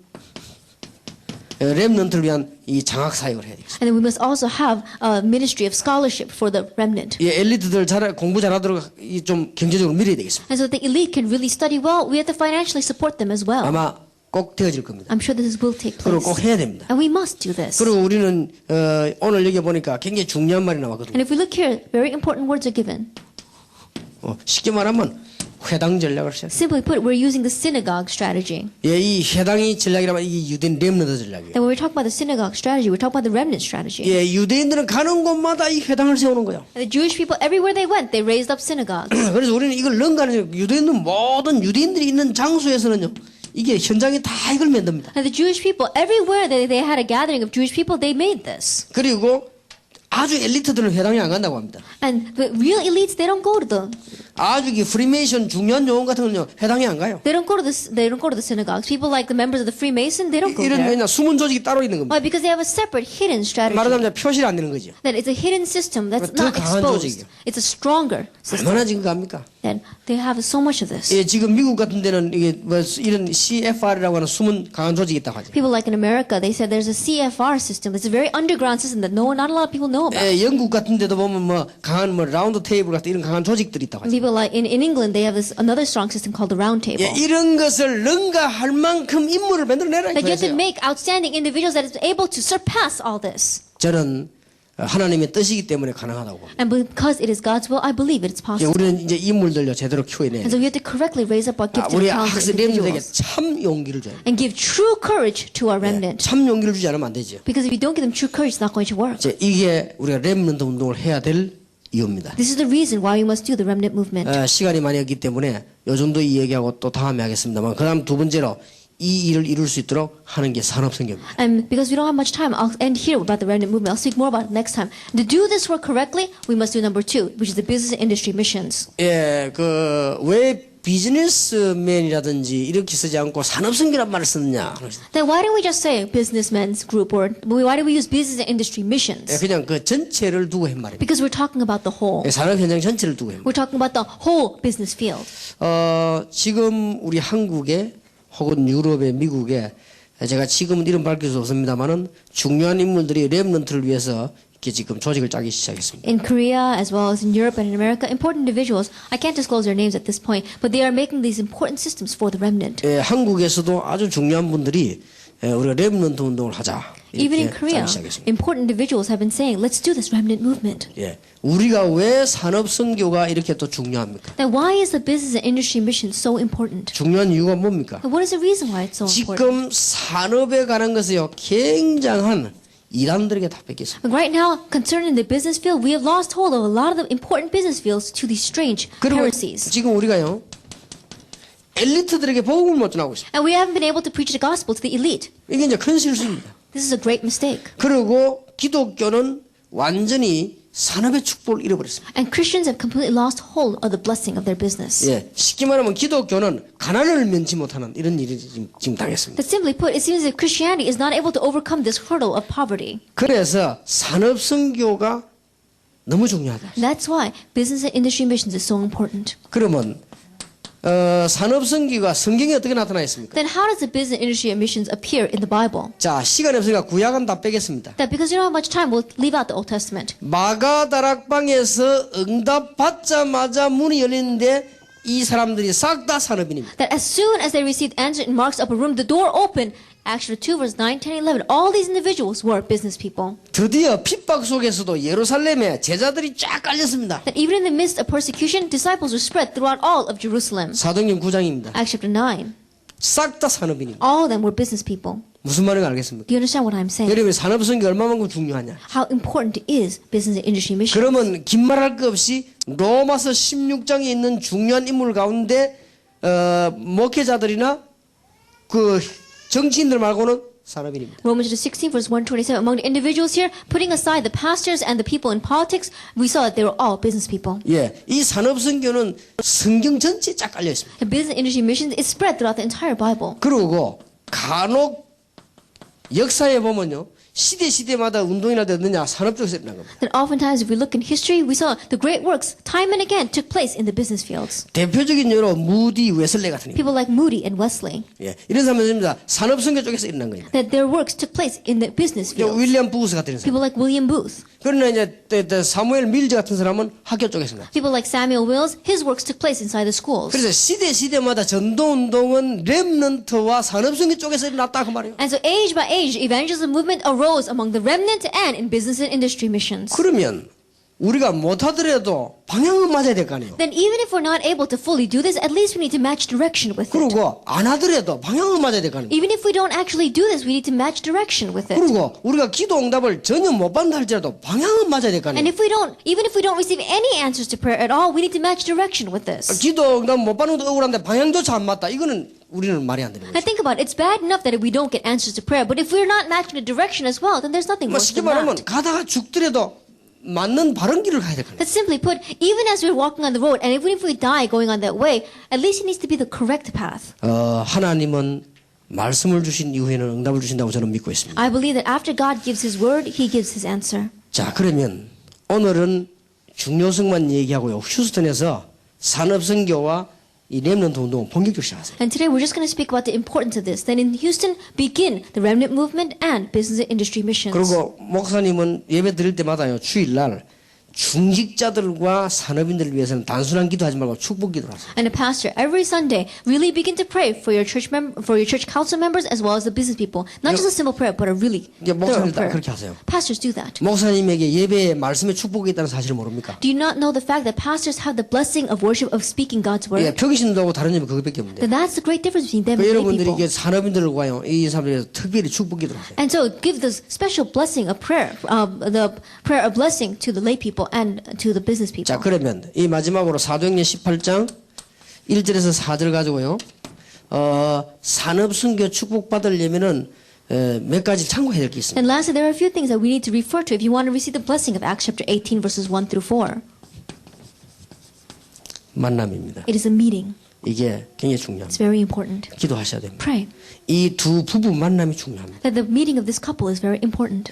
렘넌트를 위한 이 장학 사역을 해야 되겠습니다. And then we must also have a ministry of scholarship for the remnant. 예, 엘리트들 공부 잘하도록 좀 경제적으로 밀어야 되겠습니다. And so that the elite can really study well, we have to financially support them as well. 아마 꼭 되어질 겁니다. I'm sure this will take 그리고 place. 꼭 해야 됩니다. And we must do this. 그리고 우리는 오늘 여기 보니까 굉장히 중요한 말이 나왔거든요. And if we look here, very important words are given. 쉽게 말하면 회당 전략을 시작. Simply put, we're using the synagogue strategy. 예, 이 회당이 전략이라면 이게 유대인 렘넌트 전략이에요. And when we talk about the synagogue strategy, we're talking about the remnant strategy. 예, 유대인들은 가는 곳마다 이 회당을 세우는 거예요. And the Jewish people, everywhere they went, they raised up synagogues. 그래서 우리는 이걸 능가하는 유대인들 모든 유대인들이 있는 장소에서는요. 이게 현장에 다 이걸 만듭니다. And the Jewish people, everywhere they had a gathering of Jewish people, they made this. 그리고 아주 엘리트들은 회당에 안 간다고 합니다. And the real elites, they don't go to the 아주 이 프리메이션 중요한 요원 같은 건요 회당에 안 가요. they don't go to the synagogues. People like the members of the Freemason, they don't go 이런 there. 왜냐 숨은 조직이 따로 있는 겁니다. Why? Because they have a separate hidden strategy. 말하자면 표시를 안 되는 거죠. That it's a hidden system that's 더 not 강한 exposed. 조직이에요. It's a stronger system. 얼마나 지금 갑니까? And they have so much of this. 예, 지금 미국 같은 데는 이게 뭐 이런 CFR이라고 하는 숨은 강한 조직이 있다고 하죠. People like in America, they said there's a CFR system. It's a very underground system that not a lot of people know about. 예, 영국 같은 데도 보면 뭐 강한 뭐 라운드 테이블 같은 이런 강한 조직들이 있다고 And 하죠. people like in England, they have this another strong system called the Round Table. 예, 이런 것을 능가할 만큼 인물을 만들어내라 That you have to 이거예요. make outstanding individuals that is able to surpass all this. 저는 하나님의 뜻이기 때문에 가능하다고 봅니다. And because it is God's will, I believe it's 예, possible. 우리는 이제 인물들요 제대로 키워내야 And 돼요. so we have to correctly raise up our gifted 우리 and talented 학생들에게 individuals 참 용기를 줘요. and give true courage to our remnant. 참 용기를 주지 않으면 안 되죠. Because if you don't give them true courage, it's not going to work. 이게 우리가 렘넌트 운동을 해야 될 이유입니다. This is the reason why we must do the remnant movement. 시간이 많이 없기 때문에 요 정도 이 얘기하고 또 다음에 하겠습니다만 그다음 두 번째로 이 일을 이룰 수 있도록 하는 게 산업선교입니다. And because we don't have much time, I'll end here about the remnant movement. I'll speak more about it next time. To do this work correctly, we must do number 2, which is the business and industry missions. 예, 왜 비즈니스맨이라든지 이렇게 쓰지 않고 산업선교란 말을 쓰느냐? Then why don't we just say businessmen's group, or why do we use business and industry 예, missions? 그냥 그 전체를 두고 한 말입니다. Because we're talking about the whole. 예, 산업 현장 전체를 두고 한 말. We're talking about the whole business field. 지금 우리 한국에 혹은 유럽에 미국에 제가 지금은 이름 밝힐 수 없습니다만은 중요한 인물들이 렘넌트를 위해서 이렇게 지금 조직을 짜기 시작했습니다. In Korea, as well as in Europe and in America, important individuals, I can't disclose their names at this point, but they are making these important systems for the remnant. 예, 한국에서도 아주 중요한 분들이 우리가 렘넌트 운동을 하자. Even in 이렇게 Korea, 짜기 시작했습니다. important individuals have been saying, let's do this remnant movement. 예, 우리가 왜 산업 선교가 이렇게 또 중요합니까? Now, why is the business and industry mission so important? 중요한 이유가 뭡니까? And what is the reason why it's so important? 지금 산업에 관한 것이요 굉장한 이단들에게 다 뺏겼습니다. But right now, concerning the business field, we have lost hold of a lot of the important business fields to these strange 그리고 heresies. 지금 우리가요 엘리트들에게 복음을 못 전하고 있습니다. And we haven't been able to preach the gospel to the elite. 이게 이제 큰 실수입니다. This is a great mistake. 그리고 기독교는 완전히 산업의 축복을 잃어버렸습니다. And Christians have completely lost hold of the blessing of their business. 예, 쉽게 말하면 기독교는 가난을 면치 못하는 이런 일이 지금 당했습니다. That simply put, it seems that Christianity is not able to overcome this hurdle of poverty. 그래서 산업 선교가 너무 중요하다. That's why business and industry missions is so important. 그러면 산업 선교가 성경에 어떻게 나타나 있습니까? Then how does the business and industry missions appear in the Bible? 자, 시간이 없으니까 구약은 다 빼겠습니다. That because we don't have much time, we'll leave out the Old Testament. 마가다락방에서 응답 받자마자 문이 열리는데 이 사람들이 싹 다 산업인입니다. That as soon as they received answer in Mark's upper room, the door opened Acts chapter 2, verse 9, 10, 11. All these individuals were business people. 드디어 핍박 속에서도 예루살렘에 제자들이 쫙 깔렸습니다. That even in the midst of persecution, disciples were spread throughout all of Jerusalem. 사도행전 9장입니다. Acts chapter 9. 싹 다 산업인입니다. All of them were business people. 무슨 말인지 알겠습니까? Do you understand what I'm saying? 여러분이 산업선교 얼마만큼 중요하냐? How important is business and industry mission? 그러면 긴 말할 것 없이 로마서 16장에 있는 중요한 인물 가운데 목회자들이나 그 정치인들 말고는 산업인입니다. Romans chapter 16, verse 127. Among the individuals here, putting aside the pastors and the people in politics, we saw that they were all business people. 예, 이 산업선교는 성경 전체에 쫙 깔려 있습니다. The business and industry missions is spread throughout the entire Bible. 그리고 간혹 역사에 보면요, 시대마다 운동이나 되느냐 산업 쪽에서 일어난 겁니다. That oftentimes, if we look in history, we saw the great works time and again took place in the business fields. 대표적인 예로 무디 웨슬레 같은 일. People like Moody and Wesley, 예, 이런 사람들입니다. 산업선교 쪽에서 일어난 거예요. that their works took place in the business fields. 윌리엄 부스 같은 사람. People like William Booth, 그러나 이제 사무엘 밀즈 같은 사람은 학교 쪽에서 나. people like Samuel Wills, his works took place inside the schools. 그래서 시대마다 전도운동은 렘넌트와 산업선교 쪽에서 일어났다 그 말이에요. And so age by age, evangelism movement arose among the remnant and in business and industry missions. 그러면 우리가 못하더라도 방향은 맞아야 될 거 아니에요. Then even if we're not able to fully do this, at least we need to match direction with it. 그리고 안 하더라도 방향은 맞아야 될 거 아니에요. Even if we don't actually do this, we need to match direction with it. 그리고 우리가 기도 응답을 전혀 못 받는다 할지라도 방향은 맞아야 될 거 And 아니에요. if we don't, even if we don't receive any answers to prayer at all, we need to match direction with this. 기도 응답 못 받는 것도 억울한데 방향조차 안 맞다. 이거는 우리는 말이 안 되는 I 거죠. think about it. It's bad enough that we don't get answers to prayer, but if we're not matching the direction as well, then there's nothing 뭐 worse 쉽게 than 말하면 that. 가다가 죽더라도 맞는 바른 길을 가야 될 거예요. That's simply put, even as we're walking on the road, and even if we die going on that way, at least it needs to be the correct path. 하나님은 말씀을 주신 이후에는 응답을 주신다고 저는 믿고 있습니다. I believe that after God gives His word, He gives His answer. 자, 그러면 오늘은 중요성만 얘기하고요. 휴스턴에서 산업선교와 이 렘넌트 운동을 본격적으로 시작하세요. And today we're just going to speak about the importance of this. Then in Houston, begin the remnant movement and business and industry missions. 그리고 목사님은 예배 드릴 때마다요, 주일날 중직자들과 산업인들을 위해서는 단순한 기도하지 말고 축복 기도를 하세요. And a pastor, every Sunday, really begin to pray for your church for your church council members as well as the business people. Not just a simple prayer, but a really 이제 thorough 목사님들 다 prayer. 그렇게 하세요. Pastors do that. 목사님에게 예배에 말씀에 축복이 있다는 사실을 모릅니까? Do you not know the fact that pastors have the blessing of worship of speaking God's 예, word? 표기신도하고 다른 점이 그것밖에 없는데. Then that's the great difference between them and lay 여러분들이 people. 이게 산업인들과요, 이 사람들에서 특별히 축복 기도를 하세요. And so give this special blessing of prayer, the prayer of blessing to the lay people and to the business people. 자, 그러면 이 마지막으로 사도행전 18장 1절에서 4절 가지고요. 산업선교 축복받으려면은 몇 가지 참고해야 될 게 있습니다. And lastly, there are a few things that we need to refer to if you want to receive the blessing of Acts chapter 18 verses 1 through 4. 만남입니다. It is a meeting. 이게 굉장히 중요합니다. It's very important. 기도하셔야 됩니다. Pray 이 두 부부 만남이 중요합니다. that the meeting of this couple is very important.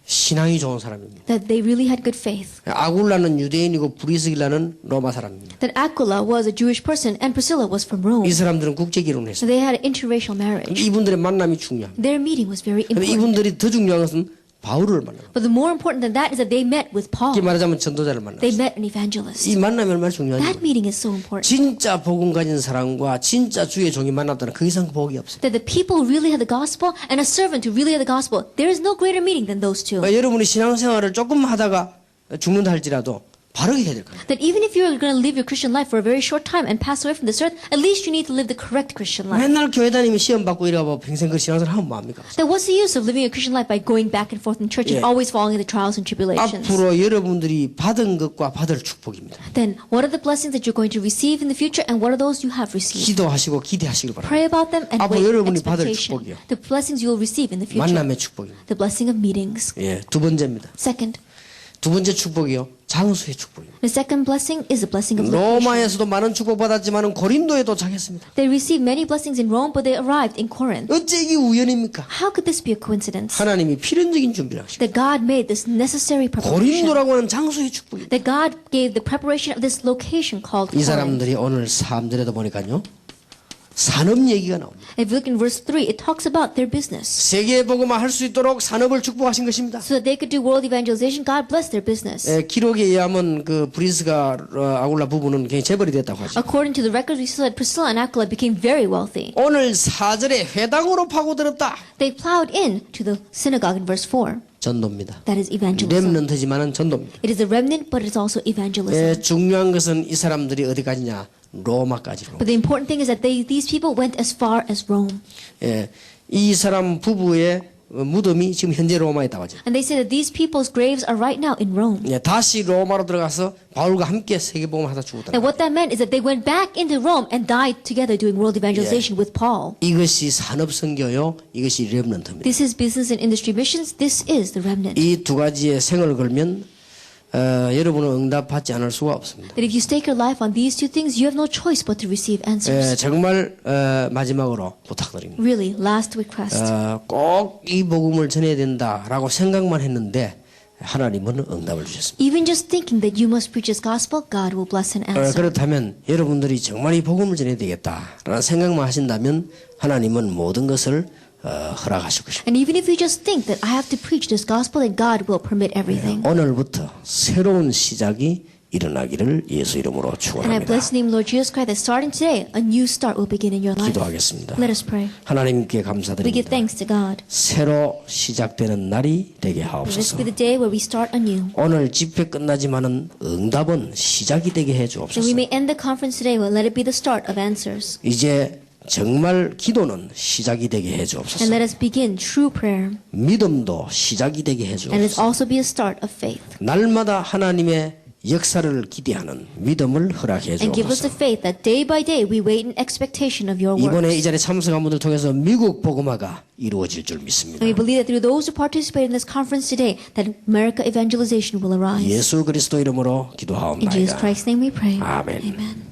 신앙이 좋은 사람입니다. That they really had good faith. 아굴라는 유대인이고 브리스길라는 로마 사람입니다. That Aquila was a Jewish person and Priscilla was from Rome. 이 사람들은 국제 결혼을 So 했어요. they had an interracial marriage. 이분들의 만남이 중요합니다. Their meeting was very 근데 important. 이분들이 더 중요한 것은 바울을 만납니다. But the more important than that is that they met with Paul. 이렇게 말하자면 전도자를 They 만났어요. met an evangelist. 이 만남이 얼마나 That 중요한지. meeting is so important. 진짜 복음 가진 사람과 진짜 주의 종이 만났다는 그 이상 복이 없어요. That the people who really had the gospel and a servant who really had the gospel, there is no greater meeting than those two. 여러분이 신앙생활을 조금 하다가 죽는다 할지라도 바르게 해야 될 거예요. That even if you're going to live your Christian life for a very short time and pass away from this earth, at least you need to live the correct Christian life. 맨날 교회 다니면 시험 받고 이러고 평생 그 신앙생활 하면 뭐합니까? That what's the use of living a Christian life by going back and forth in church and Yeah. always falling into trials and tribulations? 앞으로 여러분들이 받은 것과 받을 축복입니다. Then what are the blessings that you're going to receive in the future and what are those you have received? 기도하시고 기대하시길 Pray 바랍니다. about them and 앞으로 wait 여러분이 받을 expectation. 축복이요. The blessings you will receive in the future. 만남의 축복입니다. The blessing of meetings. 예, 두 번째입니다. Second, 두 번째 축복이요. 장수의 축복입니다. the second blessing is the blessing of location. 로마에서도 많은 축복 받았지만은 고린도에 도착했습니다. They received many blessings in Rome, but they arrived in Corinth. 어째 이게 우연입니까? How could this be a coincidence? 하나님이 필연적인 준비를 하시고 That God made this necessary preparation. 고린도라고 하는 장수의 축복입니다. That God gave the preparation of this location called 이 Corinth. 사람들이 오늘 3절에도 보니까요. 산업 얘기가 나옵니다. If you look in verse 3, it talks about their business. 세계 복음화 할 수 있도록 산업을 축복하신 것입니다. So that they could do world evangelization, God bless their business. 기록에 의하면 그 브리스가 아굴라 부부는 굉장히 재벌이 됐다고 하죠. According to the records, we saw that Priscilla and Aquila became very wealthy. 오늘 4절에 회당으로 파고들었다. They plowed in to the synagogue in verse 4. 전도입니다. That is evangelism. 렘넌트지만은 전도입니다. It is a remnant, but it's also evangelism. 중요한 것은 이 사람들이 어디까지냐? 로마까지로. But the important thing is that these people went as far as Rome. 이 사람 부부의 무덤이 지금 현재 로마에 있다고 하죠. And they say that these people's graves are right now in Rome. 다시 로마로 들어가서 바울과 함께 세계복음 하다 죽었다. And what that meant is that they went back into Rome and died together doing world evangelization with Paul. 이것이 산업 선교요. 이것이 렘넌트입니다. This is business and industry missions. This is the remnant. 이 두 가지에 생을 걸면 여러분은 응답받지 않을 수가 없습니다. That if you stake your life on these two things, you have no choice but to receive answers. 정말 마지막으로 부탁드립니다. Really, last request. 꼭 이 복음을 전해야 된다라고 생각만 했는데 하나님은 응답을 주셨습니다. Even just thinking that you must preach this gospel, God will bless and answer. 그렇다면 여러분들이 정말 이 복음을 전해야 되겠다라는 생각만 하신다면 하나님은 모든 것을 허락하실 것입니다. And even if you just think that I have to preach this gospel, then God will permit everything. 오늘부터 새로운 시작이 일어나기를 예수 이름으로 And I 축원합니다. bless the name of Lord Jesus Christ that starting today, a new start will begin in your life. 기도하겠습니다. Let us pray. 하나님께 We give 감사드립니다. thanks to God. 새로 시작되는 날이 되게 Let this 하옵소서. be the day where we start anew. 오늘 집회 끝나지만은 응답은 시작이 되게 해 That we 주옵소서. may end the conference today, but let it be the start of answers. 이제 정말 기도는 시작이 되게 해 And 주옵소서. let us begin true prayer. 믿음도 시작이 되게 해 And let it 주옵소서. also be a start of faith. 날마다 하나님의 역사를 기대하는 믿음을 허락해 And give us 주옵소서. the faith that day by day we wait in expectation of your 이번에 works. 이 자리에 참석한 분들 통해서 미국 복음화가 이루어질 줄 믿습니다. And we believe that through those who participate in this conference today, that America evangelization will arise. 예수 그리스도 이름으로 In Jesus 기도하옵나이다. Christ's name we pray. 아멘. Amen.